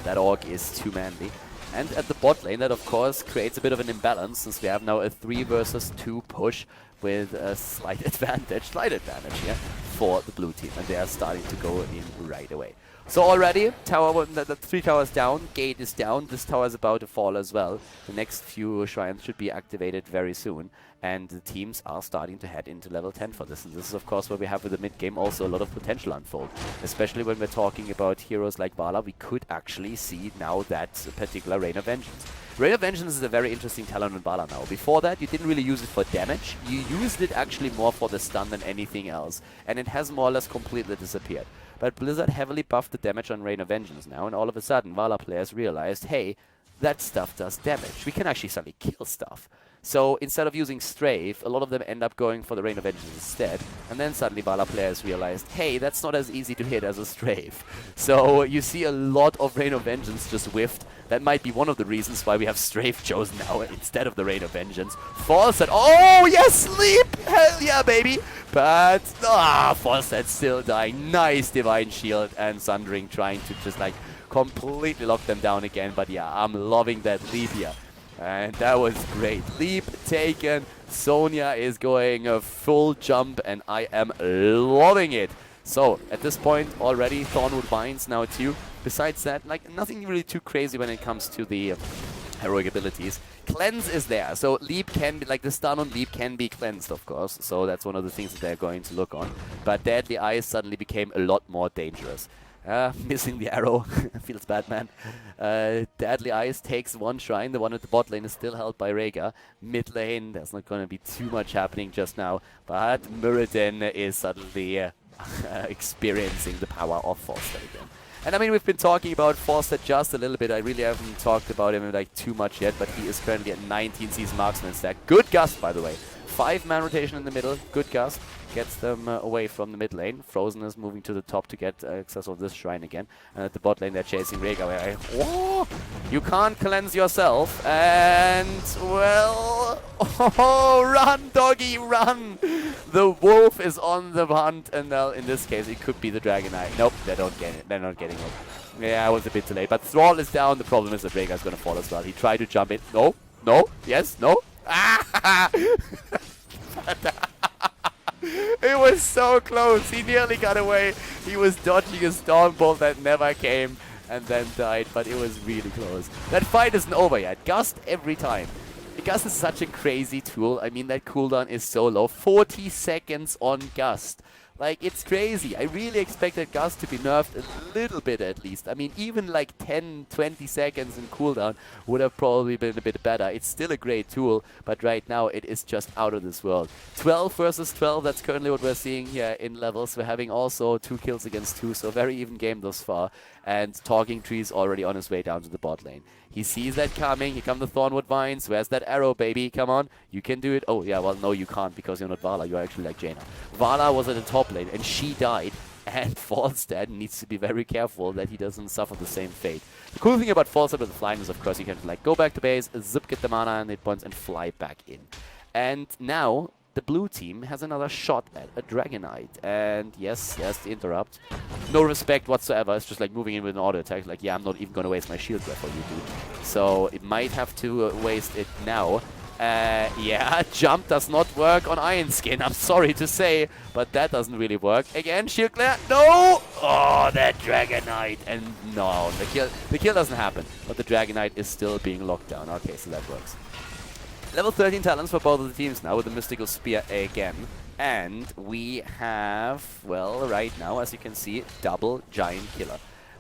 That orc is too manly. And at the bot lane, that of course creates a bit of an imbalance since we have now a 3 versus 2 push with a slight advantage here for the blue team. And they are starting to go in right away. So already, tower, the 3 towers down, gate is down, this tower is about to fall as well. The next few shrines should be activated very soon, and the teams are starting to head into level 10 for this. And this is of course where we have with the mid game also a lot of potential unfold. Especially when we're talking about heroes like Vala, we could actually see now that particular Rain of Vengeance. Rain of Vengeance is a very interesting talent in Vala now. Before that, you didn't really use it for damage, you used it actually more for the stun than anything else, and it has more or less completely disappeared. But Blizzard heavily buffed the damage on Rain of Vengeance now, and all of a sudden Vala players realized, hey, that stuff does damage. We can actually suddenly kill stuff. So instead of using Strafe, a lot of them end up going for the Rain of Vengeance instead. And then suddenly Vala players realized, hey, that's not as easy to hit as a Strafe. So you see a lot of Rain of Vengeance just whiffed. That might be one of the reasons why we have Strafe chosen now instead of the Rain of Vengeance. Falstad, oh yes, Sleep! Hell yeah, baby! But, Falstad still dying. Nice Divine Shield and Sundering trying to just like completely lock them down again. But yeah, I'm loving that leap here. And that was great. Leap taken. Sonya is going a full jump, and I am loving it. So, at this point already, Thornwood Vines now too. Besides that, like, nothing really too crazy when it comes to the heroic abilities. Cleanse is there, so Leap can be, like, the stun on Leap can be cleansed, of course. So that's one of the things that they're going to look on. But Deadly Eyes suddenly became a lot more dangerous. Missing the arrow. Feels bad, man. Deadly Eyes takes one shrine. The one at the bot lane is still held by Rhaegar. Mid lane, there's not going to be too much happening just now. But Muradin is suddenly experiencing the power of Falstad again. And I mean, we've been talking about Falstad just a little bit. I really haven't talked about him like too much yet, but he is currently at 19 season marksman stack. Good Gust, by the way. 5-man rotation in the middle. Good Gust. Gets them away from the mid lane. Frozen is moving to the top to get access of this shrine again. And at the bot lane, they're chasing Rhaegar. Oh, you can't cleanse yourself. And, well, run, doggy, run. The wolf is on the hunt. And now, in this case, it could be the Dragon Knight. Nope, they don't get it. They're not getting it. Yeah, I was a bit too late. But Thrall is down. The problem is that Rhaegar is going to fall as well. He tried to jump in. No, no, yes, no. It was so close. He nearly got away. He was dodging a Stormbolt that never came and then died, but it was really close. That fight isn't over yet. Gust every time. Gust is such a crazy tool. I mean, that cooldown is so low. 40 seconds on Gust. Like, it's crazy. I really expected Gust to be nerfed a little bit at least. I mean, even like 10, 20 seconds in cooldown would have probably been a bit better. It's still a great tool, but right now it is just out of this world. 12 versus 12, that's currently what we're seeing here in levels. We're having also 2 kills against 2, so very even game thus far. And Talking Tree's already on his way down to the bot lane. He sees that coming. Here come the Thornwood Vines. Where's that arrow, baby? Come on. You can do it. Oh, yeah, well, no, you can't because you're not Vala. You're actually like Jaina. Vala was at the top lane, and she died. And Falstad needs to be very careful that he doesn't suffer the same fate. The cool thing about Falstad with the flying is, of course, you can like go back to base, zip, get the mana and hit points, and fly back in. And now the blue team has another shot at a Dragonite. And yes, the interrupt. No respect whatsoever. It's just like moving in with an auto attack. Like, yeah, I'm not even going to waste my shield there for you, dude. So it might have to waste it now. Yeah, jump does not work on Iron Skin. I'm sorry to say, but that doesn't really work. Again, shield glare. No! Oh, that Dragonite. And no, the kill doesn't happen. But the Dragonite is still being locked down. Okay, so that works. Level 13 talents for both of the teams now with the Mystical Spear again. And we have, well, right now, as you can see, double Giant Killer.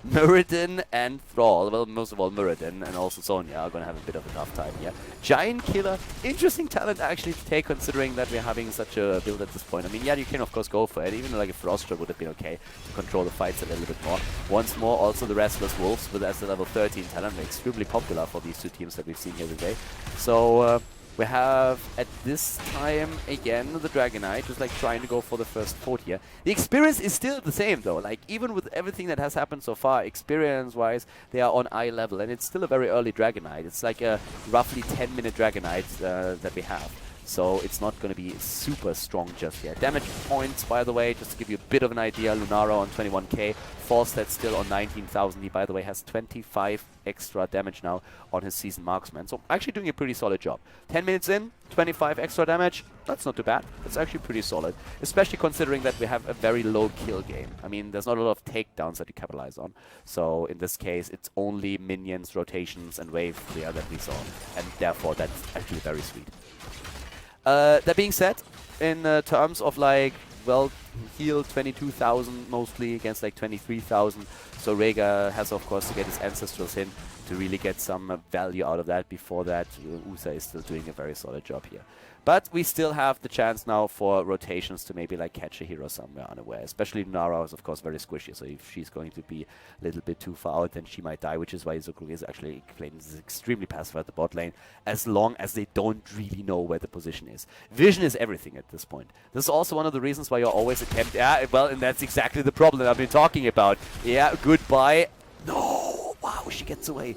Muradin and Thrall, well, most of all Muradin and also Sonya are going to have a bit of a tough time here. Giant Killer, interesting talent actually to take considering that we're having such a build at this point. I mean, yeah, you can of course go for it, even like a Frostra would have been okay to control the fights a little bit more. Once more, also the Restless Wolves, but as the level 13 talent, extremely popular for these two teams that we've seen here today. So, we have, at this time, again, the Dragonite, just like trying to go for the first fort here. The experience is still the same, though. Like, even with everything that has happened so far, experience-wise, they are on eye level. And it's still a very early Dragonite. It's like a roughly 10-minute Dragonite that we have. So it's not going to be super strong just yet. Damage points, by the way, just to give you a bit of an idea, Lunara on 21k, Falstad still on 19,000. He, by the way, has 25 extra damage now on his season marksman. So actually doing a pretty solid job. 10 minutes in, 25 extra damage, that's not too bad. That's actually pretty solid, especially considering that we have a very low kill game. I mean, there's not a lot of takedowns that you capitalize on. So in this case, it's only minions, rotations, and wave clear that we saw. And therefore, that's actually very sweet. That being said, in terms of like, well, heal 22,000 mostly against like 23,000. So Rhaegar has of course to get his Ancestrals in to really get some value out of that. Before that, Usa is still doing a very solid job here. But we still have the chance now for rotations to maybe like catch a hero somewhere unaware. Especially Nara is of course very squishy, so if she's going to be a little bit too far out, then she might die, which is why Izukuri is actually claimed is extremely passive at the bot lane, as long as they don't really know where the position is. Vision is everything at this point. This is also one of the reasons why you're always attempting... Yeah, well, and that's exactly the problem that I've been talking about. Yeah, goodbye. No! Wow, she gets away.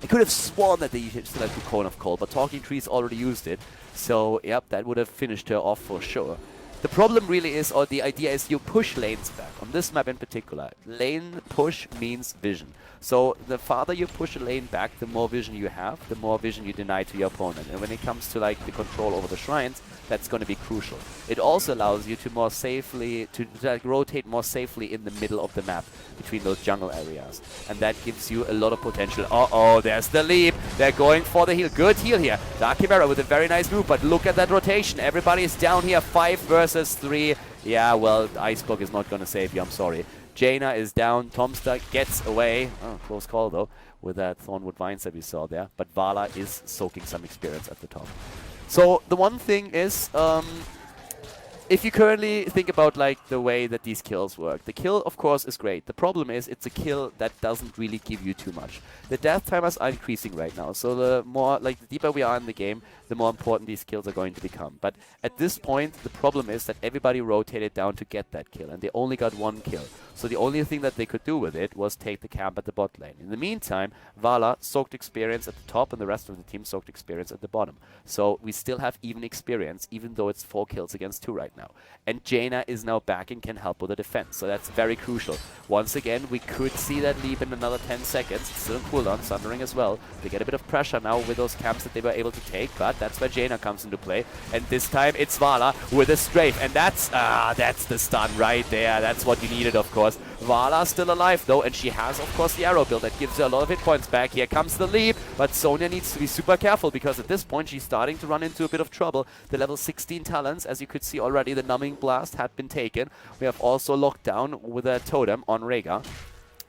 I could have sworn that they still had the Cone of Cold, but Talking Trees already used it. So, yep, that would have finished her off for sure. The problem really is, or the idea is, you push lanes back. On this map in particular, lane push means vision. So the farther you push a lane back, the more vision you have, the more vision you deny to your opponent. And when it comes to like the control over the shrines, that's going to be crucial. It also allows you to more safely, to rotate more safely in the middle of the map between those jungle areas. And that gives you a lot of potential. Uh-oh, there's the leap. They're going for the heal. Good heal here. Dark Chimera with a very nice move, but look at that rotation. Everybody is down here, 5 versus 3. Yeah, well, Ice Cloak is not going to save you, I'm sorry. Jaina is down. Tomsta gets away. Oh, close call, though, with that Thornwood Vines that we saw there. But Vala is soaking some experience at the top. So the one thing is, if you currently think about like the way that these kills work, the kill of course is great. The problem is it's a kill that doesn't really give you too much. The death timers are increasing right now, so the more, like the deeper we are in the game, the more important these kills are going to become. But at this point, the problem is that everybody rotated down to get that kill, and they only got 1 kill. So the only thing that they could do with it was take the camp at the bot lane. In the meantime, Vala soaked experience at the top, and the rest of the team soaked experience at the bottom. So we still have even experience, even though it's 4 kills against 2 right now. And Jaina is now back and can help with the defense, so that's very crucial. Once again, we could see that leap in another 10 seconds. It's still in cooldown, Sundering as well. They get a bit of pressure now with those camps that they were able to take, but that's where Jaina comes into play. And this time it's Vala with a strafe, and that's the stun right there. That's what you needed, of course. Vala's still alive though, and she has of course the arrow build that gives her a lot of hit points back. Here comes the leap, but Sonya needs to be super careful because at this point she's starting to run into a bit of trouble. The level 16 talents, as you could see already, the numbing blast had been taken. We have also locked down with a totem on Rhaegar,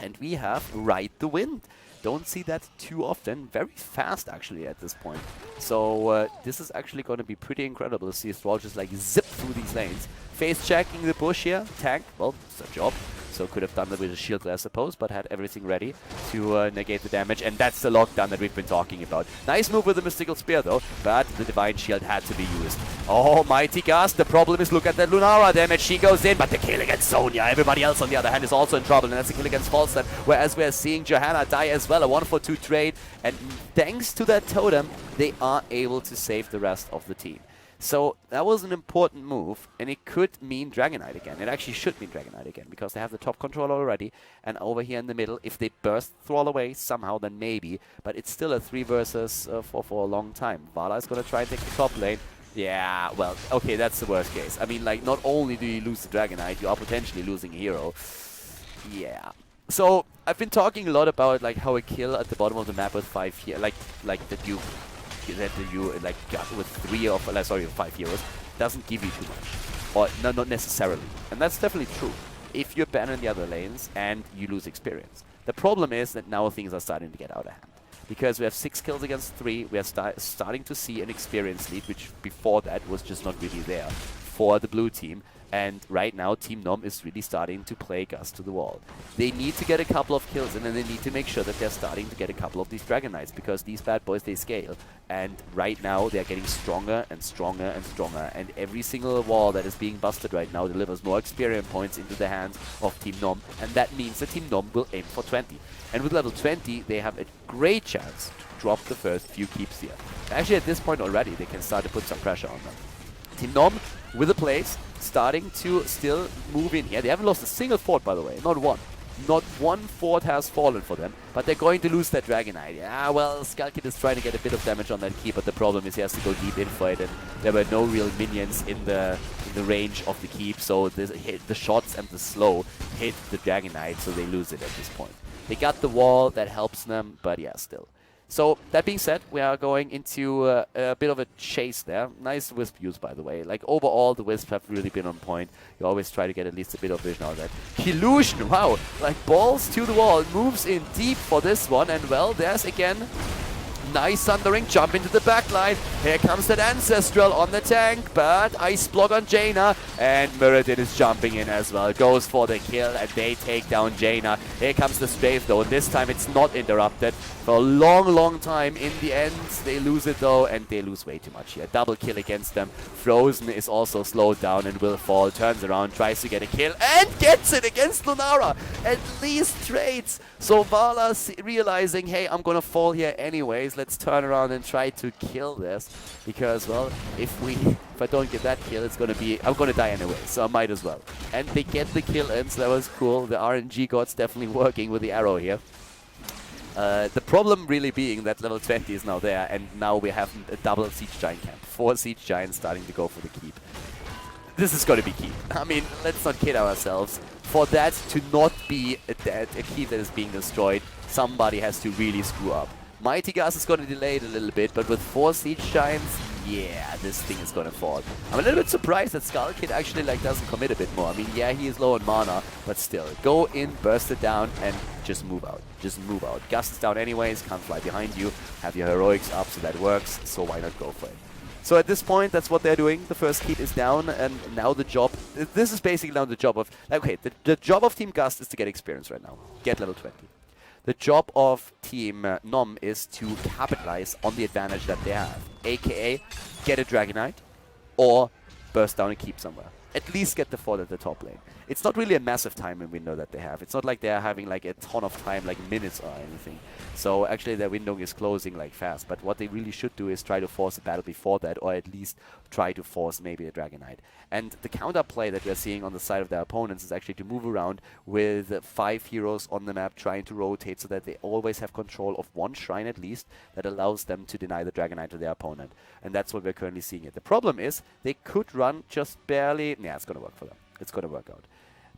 and we have Ride the Wind. Don't see that too often. Very fast, actually, at this point. So this is actually going to be pretty incredible to see Thrall just like zip through these lanes. Face checking the bush here. Tank, well, it's a job. So could have done that with a shield, I suppose, but had everything ready to negate the damage. And that's the lockdown that we've been talking about. Nice move with the Mystical Spear, though, but the Divine Shield had to be used. Oh, Mighty Gust. The problem is, look at that Lunara damage. She goes in, but the kill against Sonya. Everybody else, on the other hand, is also in trouble, and that's the kill against Falstad. Whereas we're seeing Johanna die as well. A 1-for-2 trade. And thanks to that totem, they are able to save the rest of the team. So that was an important move, and it could mean Dragonite again. It actually should mean Dragonite again, because they have the top controller already, and over here in the middle, if they burst Thrall away somehow, then maybe, but it's still a 3 versus 4 for a long time. Vala is going to try and take the top lane. Yeah, well, okay, that's the worst case. I mean, like, not only do you lose the Dragonite, you are potentially losing a hero. Yeah. So, I've been talking a lot about, like, how a kill at the bottom of the map with 5 here, like the Duke, you like got with 5 heroes doesn't give you too much, or no, not necessarily, and that's definitely true if you're banning the other lanes and you lose experience. The problem is that now things are starting to get out of hand. Because we have 6 kills against 3, we are starting to see an experience lead, which before that was just not really there for the blue team. And right now, Team Nom is really starting to play Gust to the wall. They need to get a couple of kills, and then they need to make sure that they're starting to get a couple of these Dragon Knights, because these bad boys, they scale. And right now, they're getting stronger and stronger and stronger. And every single wall that is being busted right now delivers more experience points into the hands of Team Nom. And that means that Team Nom will aim for 20. And with level 20, they have a great chance to drop the first few keeps here. Actually, at this point already, they can start to put some pressure on them. Team Nom, with the plays, starting to still move in here. They haven't lost a single fort, by the way. Not one. Not one fort has fallen for them. But they're going to lose that Dragon Knight. Yeah, well, Skullkid is trying to get a bit of damage on that keep, but the problem is he has to go deep in for it, and there were no real minions in the range of the keep, so the shots and the slow hit the Dragon Knight, so they lose it at this point. They got the wall, that helps them, but yeah, still. So, that being said, we are going into a bit of a chase there. Nice Wisp use, by the way. Like, overall, the Wisps have really been on point. You always try to get at least a bit of vision out of that. Illusion, wow! Like, balls to the wall, moves in deep for this one, and well, there's again... Nice Thundering jump into the backline. Here comes that Ancestral on the tank, but Ice Block on Jaina, and Muradin is jumping in as well. Goes for the kill, and they take down Jaina. Here comes the strafe though, and this time it's not interrupted for a long, long time. In the end, they lose it though, and they lose way too much here. Double kill against them. Frozen is also slowed down and will fall. Turns around, tries to get a kill, and gets it against Lunara. At least trades. So Vala realizing, hey, I'm gonna fall here anyways. Let's turn around and try to kill this, because well, if I don't get that kill, I'm gonna die anyway, so I might as well. And they get the kill in, so that was cool. The RNG gods definitely working with the arrow here. The problem really being that level 20 is now there, and now we have a double Siege Giant camp. 4 Siege Giants starting to go for the keep. This is going to be key. I mean, let's not kid ourselves. For that to not be a keep that is being destroyed, somebody has to really screw up. Mighty Gas is going to delay it a little bit, but with 4 Siege Giants, yeah, this thing is going to fall. I'm a little bit surprised that Skullkid actually doesn't commit a bit more. I mean, yeah, he is low on mana, but still. Go in, burst it down, and just move out. Just move out. Gust is down anyways, can't fly behind you. Have your heroics up, so that works, so why not go for it? So at this point, that's what they're doing. The first keep is down, and now the job... This is basically now the job of... Okay, the job of Team Gust is to get experience right now. Get level 20. The job of Team Nom is to capitalize on the advantage that they have. AKA, get a Dragon Knight, or burst down and keep somewhere. At least get the fort at the top lane. It's not really a massive time window that they have. It's not like they're having like a ton of time, like minutes or anything. So actually their window is closing like fast. But what they really should do is try to force a battle before that, or at least try to force maybe a Dragon Knight. And the counter play that we're seeing on the side of their opponents is actually to move around with 5 heroes on the map, trying to rotate so that they always have control of one shrine at least that allows them to deny the Dragon Knight to their opponent. And that's what we're currently seeing it. The problem is they could run just barely... Yeah, it's going to work for them. It's going to work out.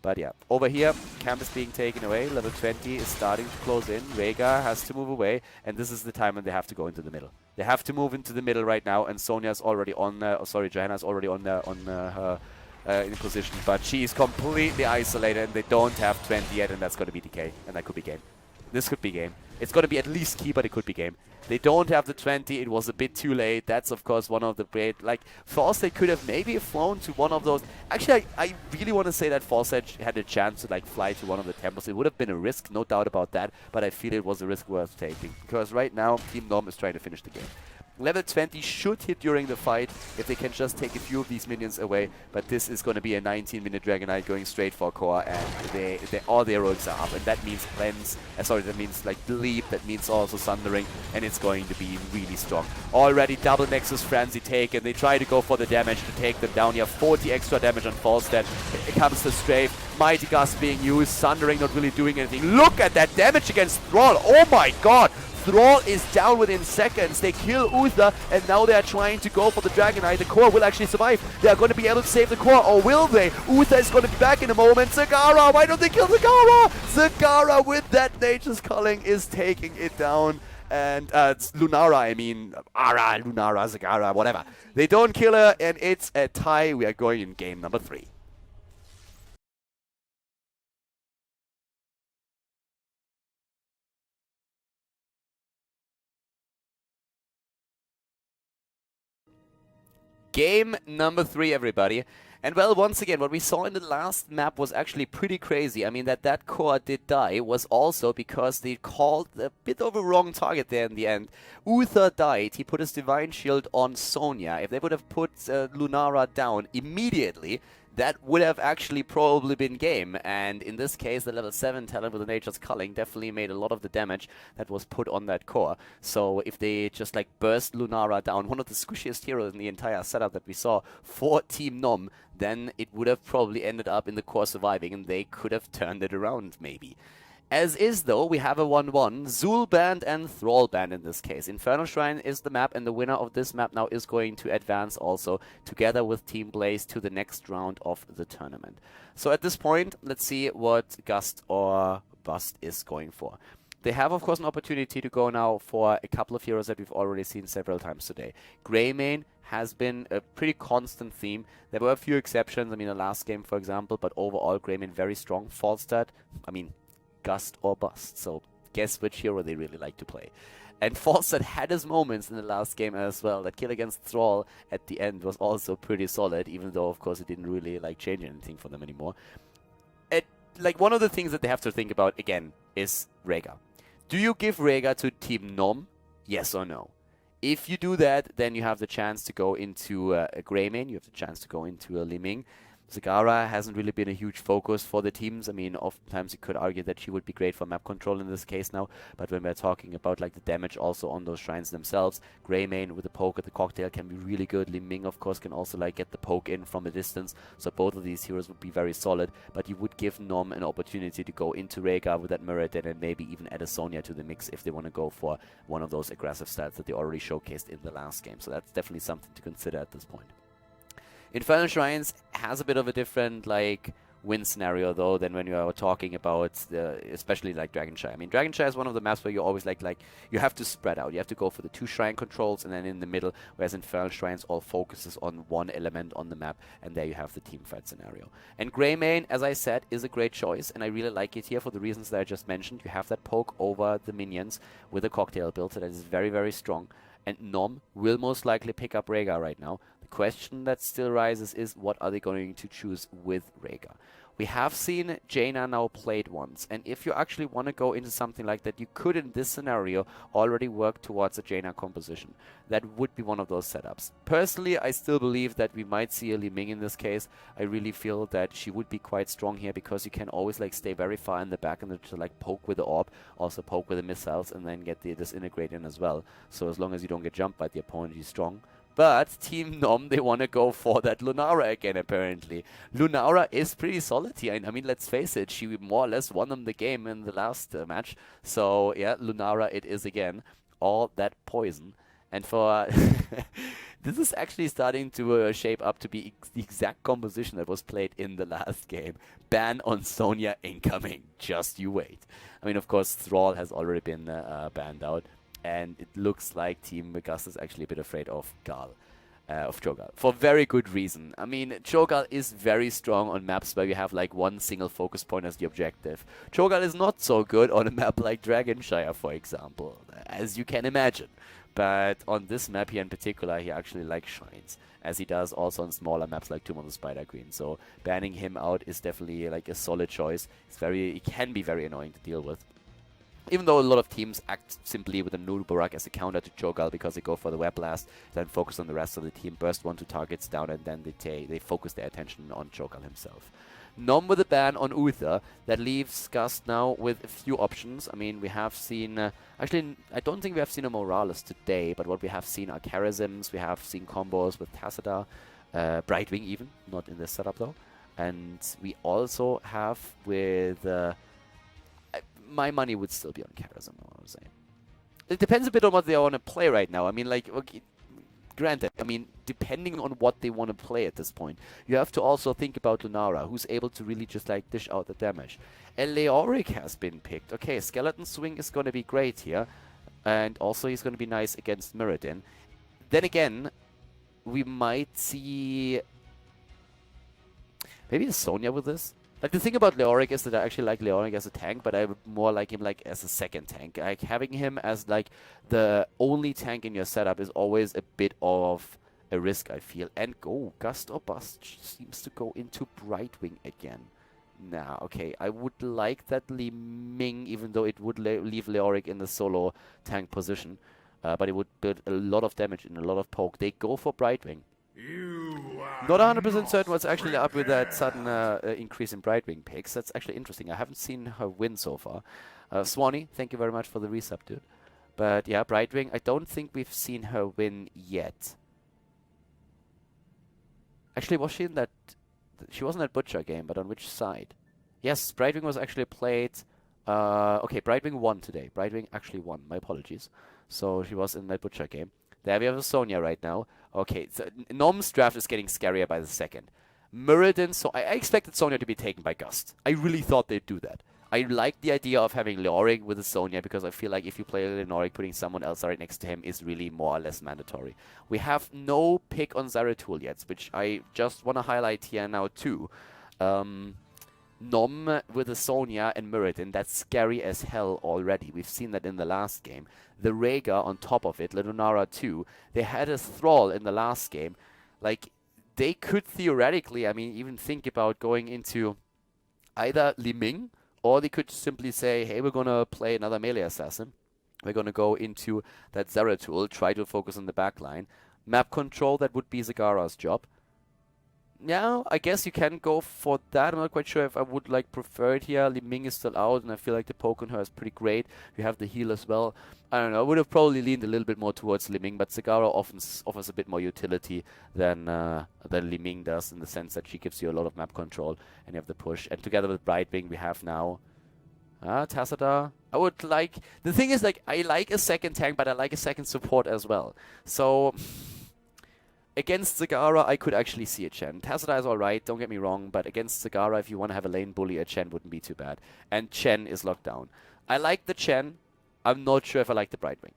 But yeah, over here, camp is being taken away. Level 20 is starting to close in. Rhaegar has to move away, and this is the time when they have to go into the middle. They have to move into the middle right now, and Sonya's already on... Johanna's already on her in position, but she's completely isolated, and they don't have 20 yet, and that's going to be DK, and that could be game. This could be game. It's going to be at least key, but it could be game. They don't have the 20. It was a bit too late. That's, of course, one of the great... Like, Force, they could have maybe flown to one of those... Actually, I really want to say that Force Edge had a chance to, like, fly to one of the temples. It would have been a risk, no doubt about that, but I feel it was a risk worth taking. Because right now, Team Nom is trying to finish the game. Level 20 should hit during the fight if they can just take a few of these minions away, but this is going to be a 19-minute Dragon Knight going straight for core, and all their heroics are up, and that means cleanse, that means like leap, that means also Thundering, and it's going to be really strong. Already double Nexus Frenzy taken, they try to go for the damage to take them down. You have 40 extra damage on Falstad. It comes to strafe, Mighty Gust being used, Thundering not really doing anything. Look at that damage against Thrall, oh my god! Thrall is down within seconds. They kill Uther, and now they are trying to go for the Dragon Knight. The core will actually survive. They are going to be able to save the core, or will they? Uther is going to be back in a moment. Zagara, why don't they kill Zagara? Zagara with that Nature's Calling is taking it down. And it's Lunara, I mean, Ara, Lunara, Zagara, whatever. They don't kill her, and it's a tie. We are going in game number 3. Game number 3, everybody. And well, once again, what we saw in the last map was actually pretty crazy. I mean, that core did die was also because they called a bit of a wrong target there in the end. Uther died. He put his Divine Shield on Sonya. If they would have put Lunara down immediately, that would have actually probably been game. And in this case, the level 7 talent with the Nature's Culling definitely made a lot of the damage that was put on that core. So if they just like burst Lunara down, one of the squishiest heroes in the entire setup that we saw for Team Nom, then it would have probably ended up in the core surviving, and they could have turned it around maybe. As is, though, we have a 1-1. Zul banned and Thrall banned in this case. Infernal Shrine is the map, and the winner of this map now is going to advance also, together with Team Blaze, to the next round of the tournament. So at this point, let's see what Gust or Bust is going for. They have, of course, an opportunity to go now for a couple of heroes that we've already seen several times today. Greymane has been a pretty constant theme. There were a few exceptions, I mean, the last game, for example, but overall, Greymane very strong. Falstad, I mean, Gust or Bust. So guess which hero they really like to play. And Falstad had his moments in the last game as well. That kill against Thrall at the end was also pretty solid, even though, of course, it didn't really like change anything for them anymore. Like, one of the things that they have to think about, again, is Rhaegar. Do you give Rhaegar to Team Nom? Yes or no? If you do that, then you have the chance to go into a Greymane. You have the chance to go into a Li Ming. Zagara hasn't really been a huge focus for the teams. I mean, oftentimes you could argue that she would be great for map control in this case now, but when we're talking about like the damage also on those shrines themselves, Greymane with the poke at the cocktail can be really good. Li Ming, of course, can also like get the poke in from a distance, so both of these heroes would be very solid, but you would give Nom an opportunity to go into Rhaegar with that Muradin and maybe even add a Sonya to the mix if they want to go for one of those aggressive styles that they already showcased in the last game. So that's definitely something to consider at this point. Infernal Shrines has a bit of a different like win scenario though than when you are talking about especially like Dragonshire. I mean, Dragonshire is one of the maps where you always like you have to spread out. You have to go for the 2 shrine controls and then in the middle, whereas Infernal Shrines all focuses on one element on the map, and there you have the team fight scenario. And Greymane, as I said, is a great choice, and I really like it here for the reasons that I just mentioned. You have that poke over the minions with a cocktail build, so that is very, very strong. And Nom will most likely pick up Rhaegar right now. The question that still rises is, what are they going to choose with Rhaegar? We have seen Jaina now played once, and if you actually want to go into something like that, you could in this scenario already work towards a Jaina composition. That would be one of those setups. Personally, I still believe that we might see a Li Ming in this case. I really feel that she would be quite strong here because you can always like stay very far in the back and to like poke with the orb, also poke with the missiles, and then get the disintegrate in as well. So as long as you don't get jumped by the opponent, you're strong. But Team Nom, they want to go for that Lunara again, apparently. Lunara is pretty solid here. I mean, let's face it, she more or less won them the game in the last match. So, yeah, Lunara it is again. All that poison. And for... this is actually starting to shape up to be the exact composition that was played in the last game. Ban on Sonya incoming. Just you wait. I mean, of course, Thrall has already been banned out. And it looks like Team Gust is actually a bit afraid of Cho'Gall, for very good reason. I mean, Cho'Gall is very strong on maps where you have like one single focus point as the objective. Cho'Gall is not so good on a map like Dragonshire, for example, as you can imagine. But on this map here in particular, he actually likes shrines, as he does also on smaller maps like Tomb of the Spider Queen. So banning him out is definitely like a solid choice. It can be very annoying to deal with. Even though a lot of teams act simply with a Nubarak as a counter to Cho'Gall because they go for the Web Blast, then focus on the rest of the team, burst 1-2 targets down, and then they focus their attention on Cho'Gall himself. Nom with a ban on Uther. That leaves Gust now with a few options. I mean, we have seen... actually, I don't think we have seen a Morales today, but what we have seen are Charisms, we have seen combos with Tassadar, Brightwing even, not in this setup though. And we also have with... my money would still be on Charism, I would say. It depends a bit on what they want to play right now. I mean, like, okay, granted, I mean, depending on what they want to play at this point, you have to also think about Lunara, who's able to really just, like, dish out the damage. And Leoric has been picked. Okay, Skeleton Swing is going to be great here. And also he's going to be nice against Mirrodin. Then again, we might see maybe a Sonya with this. Like, the thing about Leoric is that I actually like Leoric as a tank, but I would more like him like as a second tank. Like, having him as like the only tank in your setup is always a bit of a risk, I feel. And Gust or Bust seems to go into Brightwing again. Nah, okay, I would like that Li Ming, even though it would leave Leoric in the solo tank position. But it would build a lot of damage and a lot of poke. They go for Brightwing. Not 100% certain what's actually up with that sudden increase in Brightwing picks. That's actually interesting. I haven't seen her win so far. Swanee, thank you very much for the resub, dude. But yeah, Brightwing, I don't think we've seen her win yet. Actually, was she in that... She wasn't at Butcher game, but on which side? Yes, Brightwing was actually played... okay, Brightwing won today. Brightwing actually won. My apologies. So she was in that Butcher game. There we have a Sonya right now. Okay, so Nom's draft is getting scarier by the second. Mirrodin, so I expected Sonya to be taken by Gust. I really thought they'd do that. I like the idea of having Leoric with a Sonya because I feel like if you play Leoric, putting someone else right next to him is really more or less mandatory. We have no pick on Zeratul yet, which I just want to highlight here now too. Nom with a Sonya and Mirrodin, that's scary as hell already. We've seen that in the last game. The Rhaegar on top of it, Lunara too. They had a Thrall in the last game. Like, they could theoretically, I mean, even think about going into either Li Ming, or they could simply say, hey, we're going to play another melee assassin. We're going to go into that Zeratul, try to focus on the backline. Map control, that would be Zagara's job. Yeah, I guess you can go for that. I'm not quite sure if I would like prefer it here. Li Ming is still out, and I feel like the poke on her is pretty great. You have the heal as well. I don't know. I would have probably leaned a little bit more towards Li Ming, but Zagara often offers a bit more utility than Li Ming does, in the sense that she gives you a lot of map control, and you have the push. And together with Brightwing, we have now Tassadar. I would like... The thing is, like, I like a second tank, but I like a second support as well. So... Against Zagara, I could actually see a Chen. Tassadar is alright, don't get me wrong, but against Zagara, if you want to have a lane bully, a Chen wouldn't be too bad. And Chen is locked down. I like the Chen. I'm not sure if I like the Brightwing.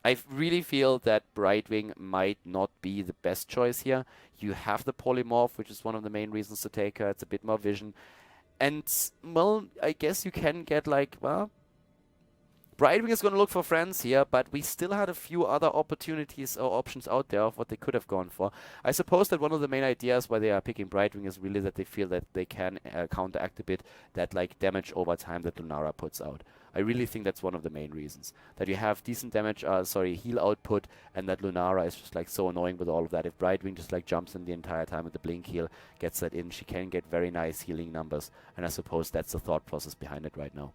I really feel that Brightwing might not be the best choice here. You have the Polymorph, which is one of the main reasons to take her. It's a bit more vision. And, well, I guess you can get, like, well... Brightwing is going to look for friends here, but we still had a few other opportunities or options out there of what they could have gone for. I suppose that one of the main ideas why they are picking Brightwing is really that they feel that they can counteract a bit that like damage over time that Lunara puts out. I really think that's one of the main reasons. That you have decent damage, heal output, and that Lunara is just like so annoying with all of that. If Brightwing just like jumps in the entire time with the blink heal, gets that in, she can get very nice healing numbers, and I suppose that's the thought process behind it right now.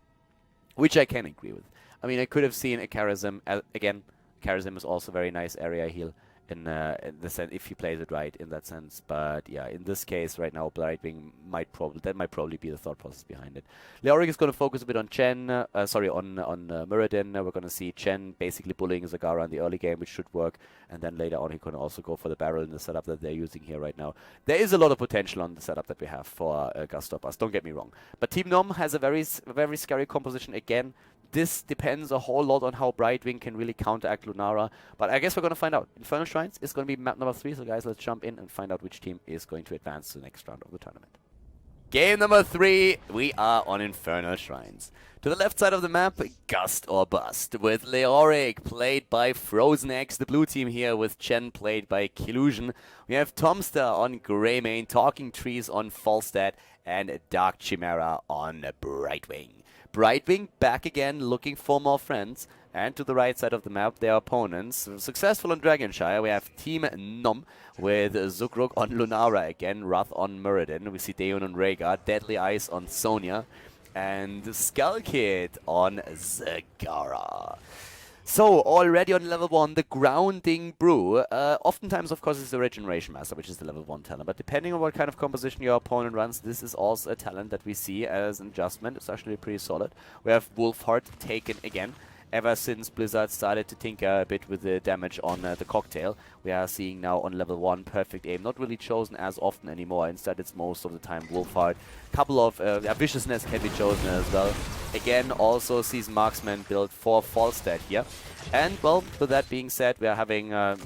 Which I can agree with. I mean, I could have seen a Charism. Again, Charism is also very nice area heal in the sense if you plays it right in that sense. But yeah, in this case right now, Brightwing might probably be the thought process behind it. Leoric is going to focus a bit on Chen. On Mirrodin. We're going to see Chen basically bullying Zagara in the early game, which should work. And then later on, he can also go for the barrel in the setup that they're using here right now. There is a lot of potential on the setup that we have for Gust or Bust. Don't get me wrong. But Team Nom has a very scary composition again. This depends a whole lot on how Brightwing can really counteract Lunara. But I guess we're going to find out. Infernal Shrines is going to be map number 3. So guys, let's jump in and find out which team is going to advance to the next round of the tournament. Game number 3, we are on Infernal Shrines. To the left side of the map, Gust or Bust, with Leoric played by Frozen X, the blue team here, with Chen played by Killusion. We have Tomster on Greymane, Talking Trees on Falstad, and Dark Chimera on Brightwing. Brightwing back again, looking for more friends. And to the right side of the map, their opponents. Successful on Dragonshire, we have Team Nom with Zukruk on Lunara again, Wrath on Mirrodin. We see Daeon on Rhaegar, Deadly Eyes on Sonya, and Skull Kid on Zagara. So, already on level 1, the Grounding Brew. Oftentimes, of course, it's the Regeneration Master, which is the level 1 talent. But depending on what kind of composition your opponent runs, this is also a talent that we see as an adjustment. It's actually pretty solid. We have Wolfheart taken again. Ever since Blizzard started to tinker a bit with the damage on the cocktail, we are seeing now on level 1 perfect aim. Not really chosen as often anymore. Instead, it's most of the time Wolfheart. Couple of viciousness can be chosen as well. Again, also sees Marksman build for Falstad here. And, well, with that being said, we are having a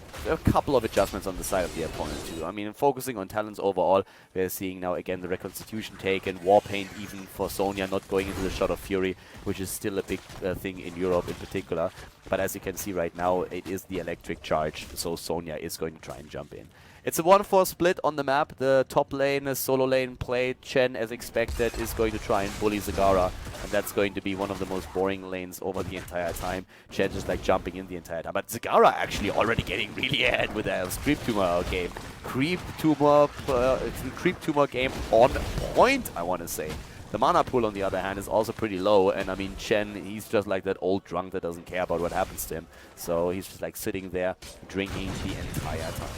couple of adjustments on the side of the opponent, too. I mean, focusing on talents overall, we are seeing now, again, the Reconstitution taken, Warpaint even for Sonya, not going into the Shot of Fury, which is still a big thing in Europe in particular. But as you can see right now, it is the Electric Charge, so Sonya is going to try and jump in. It's a 1-4 split on the map. The top lane, a solo lane play. Chen, as expected, is going to try and bully Zagara. And that's going to be one of the most boring lanes over the entire time. Chen just like jumping in the entire time. But Zagara actually already getting really ahead with a Creep Tumor game. Creep Tumor game on point, I want to say. The mana pool, on the other hand, is also pretty low. And I mean, Chen, he's just like that old drunk that doesn't care about what happens to him. So he's just like sitting there, drinking the entire time.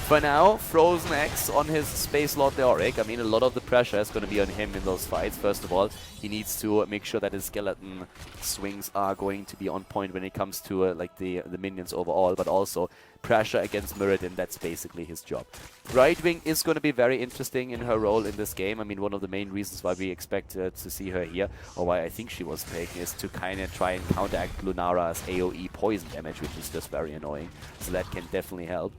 For now, Frozen X on his Space Lord Leoric. I mean, a lot of the pressure is going to be on him in those fights. First of all, he needs to make sure that his skeleton swings are going to be on point when it comes to like the minions overall, but also pressure against Muradin. That's basically his job. Brightwing is going to be very interesting in her role in this game. I mean, one of the main reasons why we expect to see her here, or why I think she was taken, is to kind of try and counteract Lunara's AoE poison damage, which is just very annoying. So that can definitely help.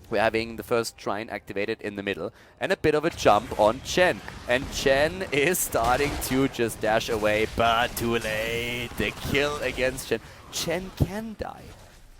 We're having the first shrine activated in the middle, and a bit of a jump on Chen. And Chen is starting to just dash away, but too late. The kill against Chen. Chen can die.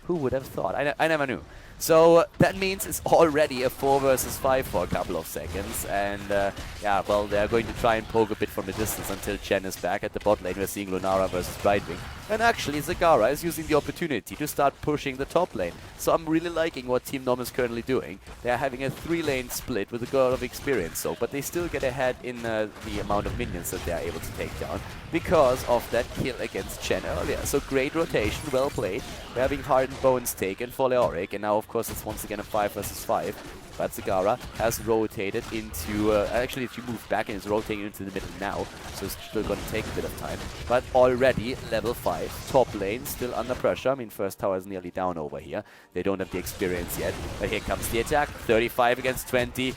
Who would have thought? I never knew. So that means it's already a 4 versus 5 for a couple of seconds. And yeah, well, they're going to try and poke a bit from the distance until Chen is back. At the bot lane, we're seeing Lunara versus Brightwing. And actually, Zagara is using the opportunity to start pushing the top lane. So I'm really liking what Team Nom is currently doing. They're having a 3-lane split with a lot of experience, so, but they still get ahead in the amount of minions that they're able to take down because of that kill against Chen earlier. So great rotation, well played. We're having Hardened Bones taken for Leoric, and now of course it's once again a 5 versus 5. But Zagara has rotated into, actually she moved back and is rotating into the middle now, so it's still going to take a bit of time. But already level 5, top lane, still under pressure. I mean, first tower is nearly down over here. They don't have the experience yet, but here comes the attack. 35 against 20.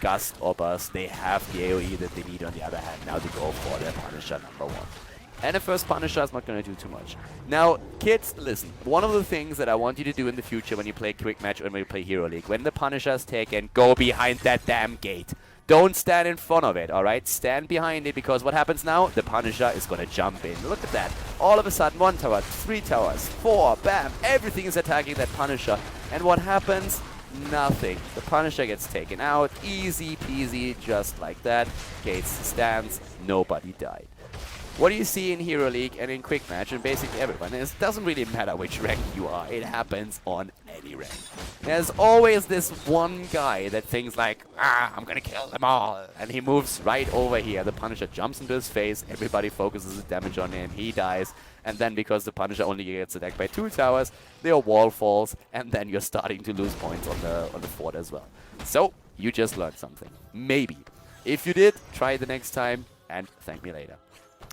Gust or Bust, they have the AoE that they need on the other hand now to go for their Punisher #1. And the first Punisher is not going to do too much. Now, kids, listen. One of the things that I want you to do in the future when you play Quick Match or when you play Hero League, when the Punisher is taken, go behind that damn gate. Don't stand in front of it, alright? Stand behind it, because what happens now? The Punisher is going to jump in. Look at that. All of a sudden, 1 tower, 3 towers, 4, bam. Everything is attacking that Punisher. And what happens? Nothing. The Punisher gets taken out. Easy peasy, just like that. Gates stands. Nobody died. What do you see in Hero League and in Quick Match and basically everyone? It doesn't really matter which rank you are. It happens on any rank. There's always this one guy that thinks like, I'm gonna kill them all. And he moves right over here. The Punisher jumps into his face. Everybody focuses the damage on him. He dies. And then because the Punisher only gets attacked by 2 towers, their wall falls. And then you're starting to lose points on the fort as well. So, you just learned something. Maybe. If you did, try it the next time and thank me later.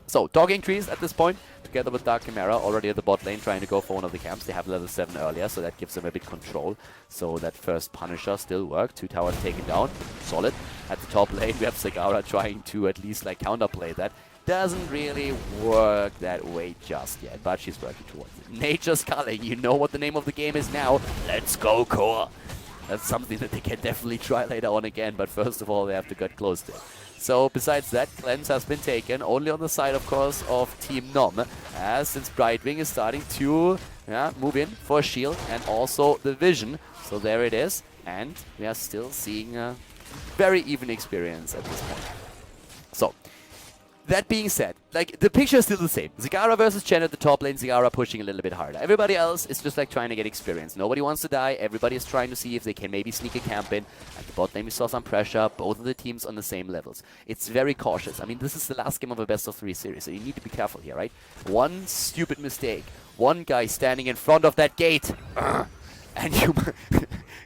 So, Dogging Trees at this point, together with Dark Chimera, already at the bot lane, trying to go for one of the camps. They have level 7 earlier, so that gives them a bit control. So that first Punisher still worked. 2 towers taken down. Solid. At the top lane, we have Zagara trying to at least like counterplay that. Doesn't really work that way just yet, but she's working towards it. Nature's Culling, you know what the name of the game is now. Let's go, Core! That's something that they can definitely try later on again, but first of all, they have to get close to it. So besides that, Cleanse has been taken, only on the side, of course, of Team Nom, as since Brightwing is starting to move in for a shield and also the Vision. So there it is, and we are still seeing a very even experience at this point. So, that being said, like, the picture is still the same. Zagara versus Chen at the top lane, Zagara pushing a little bit harder. Everybody else is just like trying to get experience. Nobody wants to die. Everybody is trying to see if they can maybe sneak a camp in. At the bot lane we saw some pressure. Both of the teams on the same levels. It's very cautious. I mean, this is the last game of a best of 3 series, so you need to be careful here, right? One stupid mistake. One guy standing in front of that gate. And you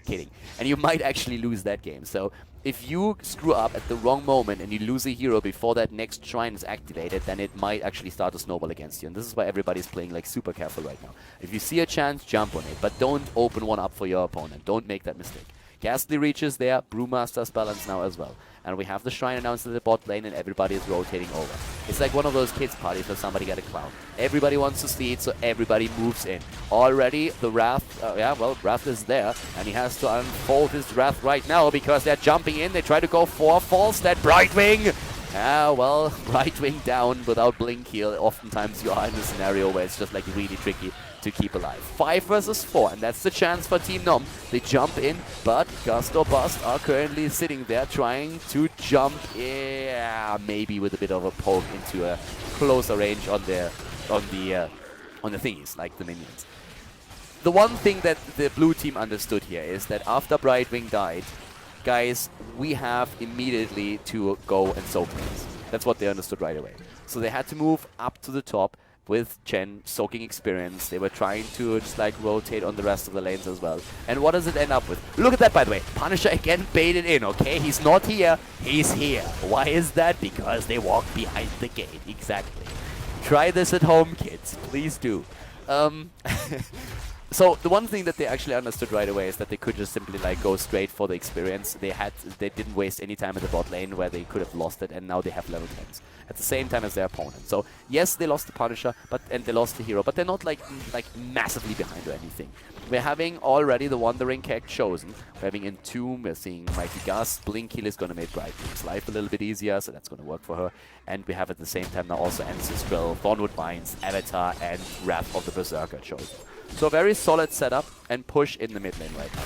Kidding. And you might actually lose that game. So if you screw up at the wrong moment and you lose a hero before that next shrine is activated, then it might actually start to snowball against you. And this is why everybody's playing like super careful right now. If you see a chance, jump on it. But don't open one up for your opponent. Don't make that mistake. Ghastly reaches there. Brewmaster's balance now as well. And we have the shrine announced in the bot lane and everybody is rotating over. It's like one of those kids parties where somebody got a clown. Everybody wants to see it, so everybody moves in. Already the Wrath, Wrath is there, and he has to unfold his Wrath right now because they're jumping in. They try to go for falls that Brightwing. Brightwing down without blink heal. Oftentimes you are in a scenario where it's just like really tricky to keep alive. 5 versus 4, and that's the chance for Team Nom. They jump in, but Gust or Bust are currently sitting there trying to jump, maybe with a bit of a poke into a closer range on the thingies, like the minions. The one thing that the blue team understood here is that after Brightwing died, guys, we have immediately to go and soak lanes. That's what they understood right away. So they had to move up to the top with Chen soaking experience. They were trying to just like rotate on the rest of the lanes as well. And what does it end up with? Look at that, by the way. Punisher again baited in, okay? He's not here. He's here. Why is that? Because they walk behind the gate. Exactly. Try this at home, kids. Please do. So the one thing that they actually understood right away is that they could just simply like go straight for the experience. They didn't waste any time in the bot lane where they could have lost it, and now they have level 10s at the same time as their opponent. So yes, they lost the Punisher, and they lost the hero, but they're not like massively behind or anything. We're having already the Wandering Keg chosen. We're having Entomb, we're seeing Mighty Gust. Blink heal is going to make Brightwing's life a little bit easier, so that's going to work for her. And we have at the same time now also Ancestral, Thornwood Vines, Avatar, and Wrath of the Berserker chosen. So a very solid setup and push in the mid lane right now.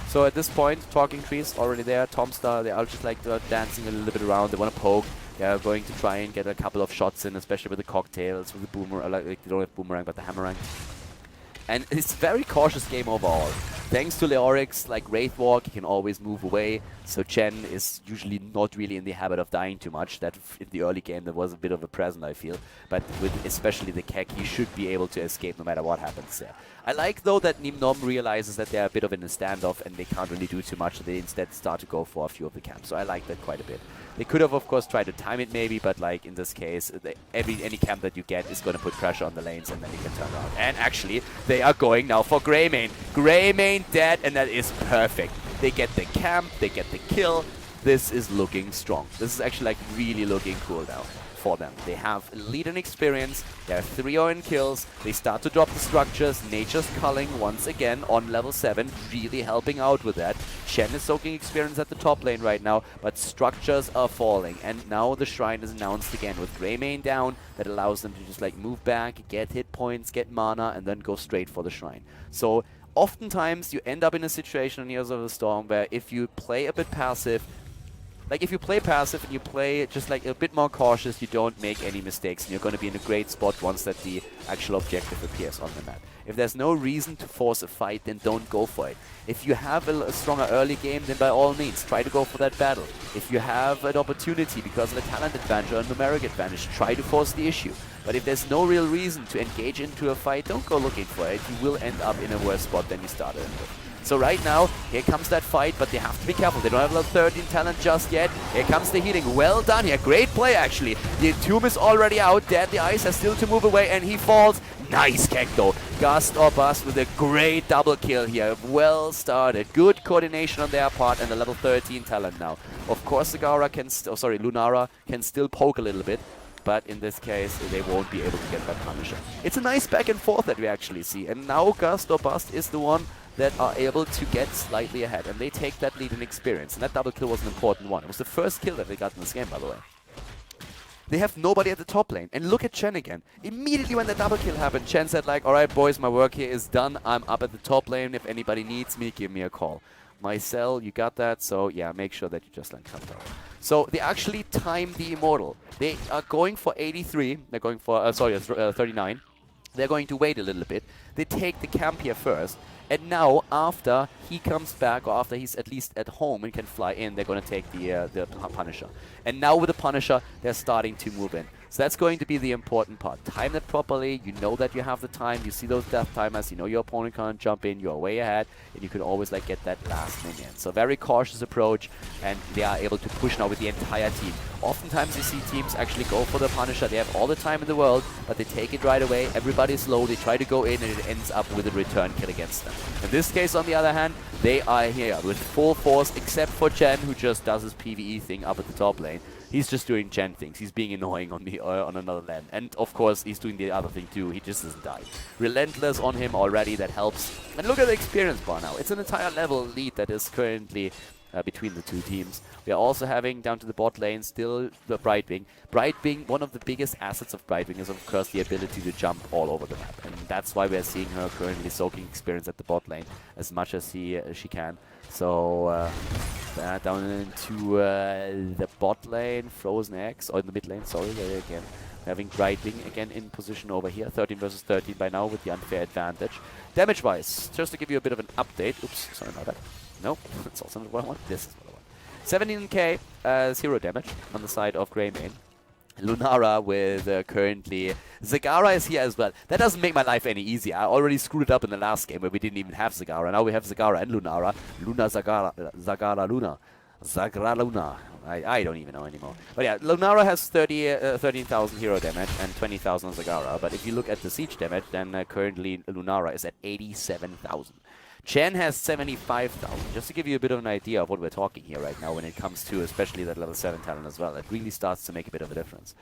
So at this point, Talking Trees already there. Tomstar, they are just like dancing a little bit around. They want to poke. They are going to try and get a couple of shots in, especially with the cocktails, with the boomerang, like they don't have boomerang, but the hammerang. And it's a very cautious game overall. Thanks to Leoric's like Wraith Walk, he can always move away. So Chen is usually not really in the habit of dying too much. That in the early game there was a bit of a present, I feel. But with especially the Keg, he should be able to escape no matter what happens there. I like though that Team Nom realizes that they're a bit of in a standoff and they can't really do too much. So they instead start to go for a few of the camps. So I like that quite a bit. They could have, of course, tried to time it maybe, but like in this case, any camp that you get is going to put pressure on the lanes and then you can turn around. And actually, they are going now for Greymane. Greymane dead, and that is perfect. They get the camp, they get the kill. This is looking strong. This is actually like really looking cool now for them. They have lead and experience. They have 3-0 in kills. They start to drop the structures. Nature's Culling once again on level 7, really helping out with that. Chen is soaking experience at the top lane right now, but structures are falling. And now the shrine is announced again with Greymane down. That allows them to just like move back, get hit points, get mana, and then go straight for the shrine. So oftentimes you end up in a situation in Heroes of the Storm where if you play a bit passive, like if you play passive and you play just like a bit more cautious, you don't make any mistakes and you're going to be in a great spot once that the actual objective appears on the map. If there's no reason to force a fight, then don't go for it. If you have a stronger early game, then by all means, try to go for that battle. If you have an opportunity because of a talent advantage or a numeric advantage, try to force the issue. But if there's no real reason to engage into a fight, don't go looking for it. You will end up in a worse spot than you started with. So right now, here comes that fight, but they have to be careful. They don't have level 13 talent just yet. Here comes the healing. Well done here. Great play, actually. The Entomb is already out. Deadly Ice has still to move away, and he falls. Nice Keg, though. Gust or Bust with a great double kill here. Well started. Good coordination on their part, and the level 13 talent now. Of course, Lunara can still poke a little bit. But in this case, they won't be able to get that Punisher. It's a nice back and forth that we actually see. And now Gust or Bust is the one that are able to get slightly ahead. And they take that lead in experience. And that double kill was an important one. It was the first kill that they got in this game, by the way. They have nobody at the top lane. And look at Chen again. Immediately when the double kill happened, Chen said like, alright boys, my work here is done. I'm up at the top lane. If anybody needs me, give me a call. Mycel, you got that? So yeah, make sure that you just land Khaldor. So they actually time the Immortal. They are going for 83. They're going for, 39. They're going to wait a little bit. They take the camp here first. And now, after he comes back, or after he's at least at home and can fly in, they're going to take the Punisher. And now with the Punisher, they're starting to move in. So that's going to be the important part. Time it properly. You know that you have the time. You see those death timers. You know your opponent can't jump in. You're way ahead. And you can always like get that last minion. So very cautious approach. And they are able to push now with the entire team. Oftentimes you see teams actually go for the Punisher. They have all the time in the world, but they take it right away. Everybody's low. They try to go in, and it ends up with a return kill against them. In this case, on the other hand, they are here with full force, except for Chen, who just does his PvE thing up at the top lane. He's just doing Chen things. He's being annoying on the on another lane. And of course, he's doing the other thing too. He just doesn't die. Relentless on him already. That helps. And look at the experience bar now. It's an entire level lead that is currently between the two teams. We are also having down to the bot lane still the Brightwing. Brightwing, one of the biggest assets of Brightwing is of course the ability to jump all over the map. And that's why we are seeing her currently soaking experience at the bot lane as much as she can. So down into the bot lane, Frozen X, or in the mid lane, sorry, there again. Having Brightwing again in position over here, 13 versus 13 by now with the unfair advantage. Damage-wise, just to give you a bit of an update. Oops, sorry about that. Nope, that's also not what I want. This is what I want. 17k 0 damage on the side of Grey Main. Lunara with currently Zagara is here as well. That doesn't make my life any easier. I already screwed it up in the last game where we didn't even have Zagara. Now we have Zagara and Lunara. Luna Zagara, Zagara Luna. Zagara Luna. I don't even know anymore. But yeah, Lunara has 13,000 hero damage and 20,000 on Zagara. But if you look at the siege damage, then currently Lunara is at 87,000. Chen has 75,000, just to give you a bit of an idea of what we're talking here right now when it comes to especially that level 7 talent as well. It really starts to make a bit of a difference.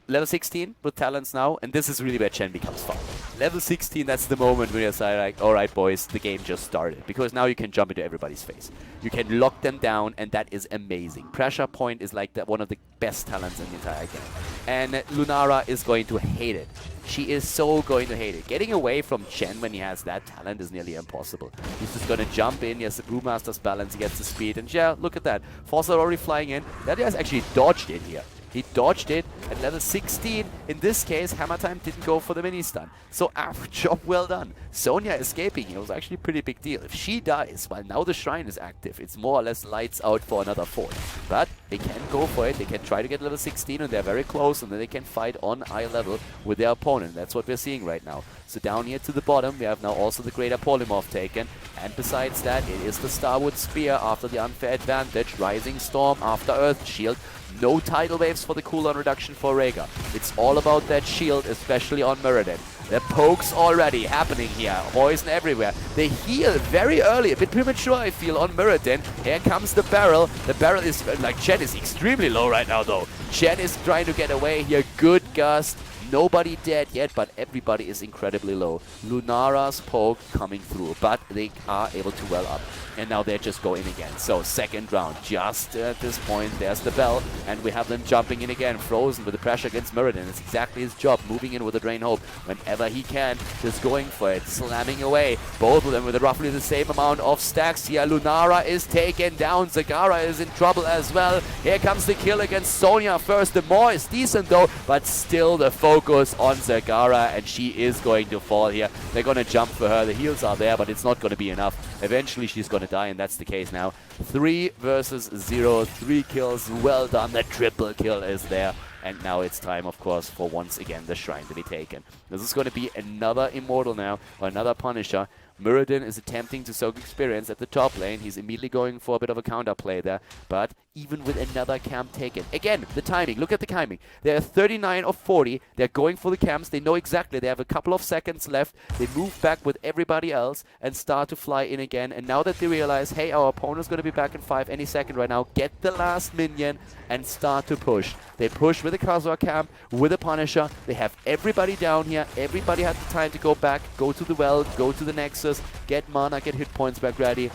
Level 16 with talents now, and this is really where Chen becomes fun. Level 16, that's the moment when you're like, alright boys, the game just started. Because now you can jump into everybody's face. You can lock them down, and that is amazing. Pressure point is like one of the best talents in the entire game. And Lunara is going to hate it. She is so going to hate it. Getting away from Chen when he has that talent is nearly impossible. He's just going to jump in. He has the Brewmaster's balance. He gets the speed. And yeah, look at that. Forcer already flying in. That guy's actually dodged in here. He dodged it at level 16. In this case, Hammer Time didn't go for the mini-stun. So, job well done. Sonya escaping here was actually a pretty big deal. If she dies, while now the Shrine is active, it's more or less lights out for another fort. But they can go for it. They can try to get level 16, and they're very close, and then they can fight on eye level with their opponent. That's what we're seeing right now. So down here to the bottom, we have now also the Greater Polymorph taken. And besides that, it is the Starwood Spear after the unfair advantage. Rising Storm after Earth Shield. No tidal waves for the cooldown reduction for Rhaegar. It's all about that shield, especially on Muradin. The pokes already happening here. Poison everywhere. They heal very early. A bit premature, I feel, on Muradin. Here comes the barrel. The barrel is, like, Chen is extremely low right now, though. Chen is trying to get away here. Good Gust. Nobody dead yet, but everybody is incredibly low. Lunara's poke coming through, but they are able to well up. And now they just go in again. So, second round. Just at this point, there's the bell. And we have them jumping in again. Frozen with the pressure against Muradin. It's exactly his job. Moving in with a Drain Hope whenever he can. Just going for it. Slamming away. Both of them with roughly the same amount of stacks here. Lunara is taken down. Zagara is in trouble as well. Here comes the kill against Sonya first. The Maw is decent though, but still the focus on Zagara, and she is going to fall here. They're going to jump for her. The heals are there, but it's not going to be enough. Eventually she's going to die, and that's the case now. 3 versus 0, 3 kills, well done. The triple kill is there. And now it's time, of course, for once again the Shrine to be taken. This is going to be another Immortal now, or another Punisher. Muradin is attempting to soak experience at the top lane. He's immediately going for a bit of a counter play there. But even with another camp taken. Again, the timing. Look at the timing. They're 39 of 40. They're going for the camps. They know exactly. They have a couple of seconds left. They move back with everybody else and start to fly in again. And now that they realize, hey, our opponent's going to be back in 5 any second right now, get the last minion and start to push. They push with the Khaldor camp, with a Punisher. They have everybody down here. Everybody had the time to go back, go to the well, go to the Nexus, get mana, get hit points back ready.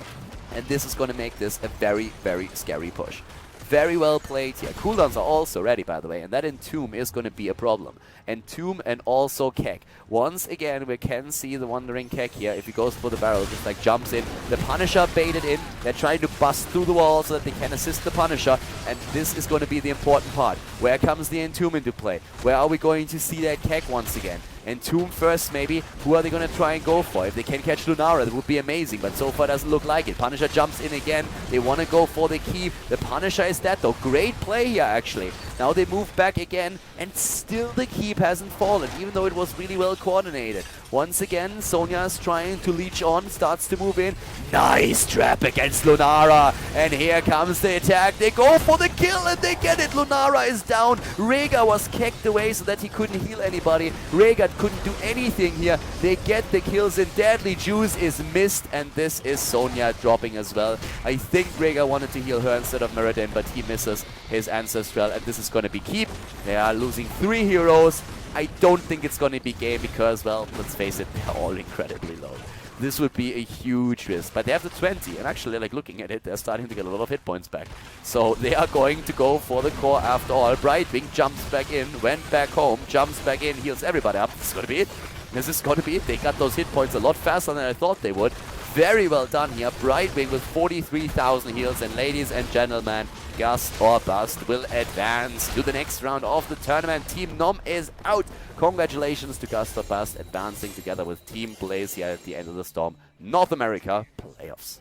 And this is going to make this a very, very scary push. Very well played here. Cooldowns are also ready, by the way, and that Entomb is going to be a problem. Entomb and also Keck. Once again, we can see the Wandering Keck here. If he goes for the barrel, just like jumps in. The Punisher baited in. They're trying to bust through the wall so that they can assist the Punisher, and this is going to be the important part. Where comes the Entomb into play? Where are we going to see that Keck once again? Entomb first maybe. Who are they going to try and go for? If they can catch Lunara, that would be amazing, but so far doesn't look like it. Punisher jumps in again. They want to go for the keep. The Punisher is dead though. Great play here actually. Now they move back again, and still the keep hasn't fallen, even though it was really well coordinated. Once again, Sonya's trying to leech on, starts to move in. Nice trap against Lunara, and here comes the attack. They go for the kill, and they get it. Lunara is down. Rhaegar was kicked away so that he couldn't heal anybody. Rhaegar couldn't do anything here. They get the kills, and Deadly Juice is missed, and this is Sonya dropping as well. I think Rhaegar wanted to heal her instead of Meriden, but he misses his Ancestral, and this is going to be keep. They are losing 3 heroes. I don't think it's going to be game because, well, let's face it, they're all incredibly low. This would be a huge risk, but they have the 20, and actually, like, looking at it, they're starting to get a lot of hit points back. So they are going to go for the core after all. Brightwing jumps back in, went back home, jumps back in, heals everybody up. This is going to be it. This is going to be it. They got those hit points a lot faster than I thought they would. Very well done here. Brightwing with 43,000 heals, and ladies and gentlemen, Gust or Bust will advance to the next round of the tournament. Team Nom is out. Congratulations to Gust or Bust advancing together with Team Blaze here at the end of the Storm North America playoffs.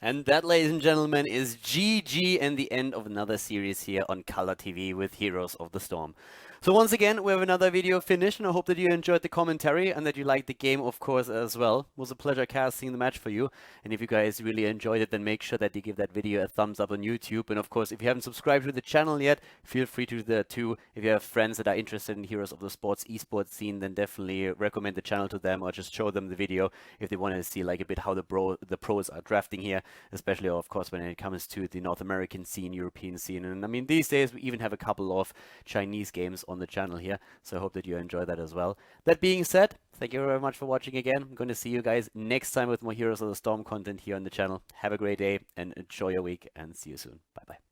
And that, ladies and gentlemen, is GG and the end of another series here on Khaldor TV with Heroes of the Storm. So once again, we have another video finished, and I hope that you enjoyed the commentary and that you liked the game, of course, as well. It was a pleasure casting the match for you. And if you guys really enjoyed it, then make sure that you give that video a thumbs up on YouTube. And of course, if you haven't subscribed to the channel yet, feel free to do that too. If you have friends that are interested in Heroes of the Sports esports scene, then definitely recommend the channel to them, or just show them the video if they want to see like a bit how the pros are drafting here, especially of course when it comes to the North American scene, European scene. And I mean, these days we even have a couple of Chinese games on the channel here, so I hope that you enjoy that as well. That being said, thank you very much for watching again. I'm going to see you guys next time with more Heroes of the Storm content here on the channel. Have a great day and enjoy your week, and see you soon. Bye bye.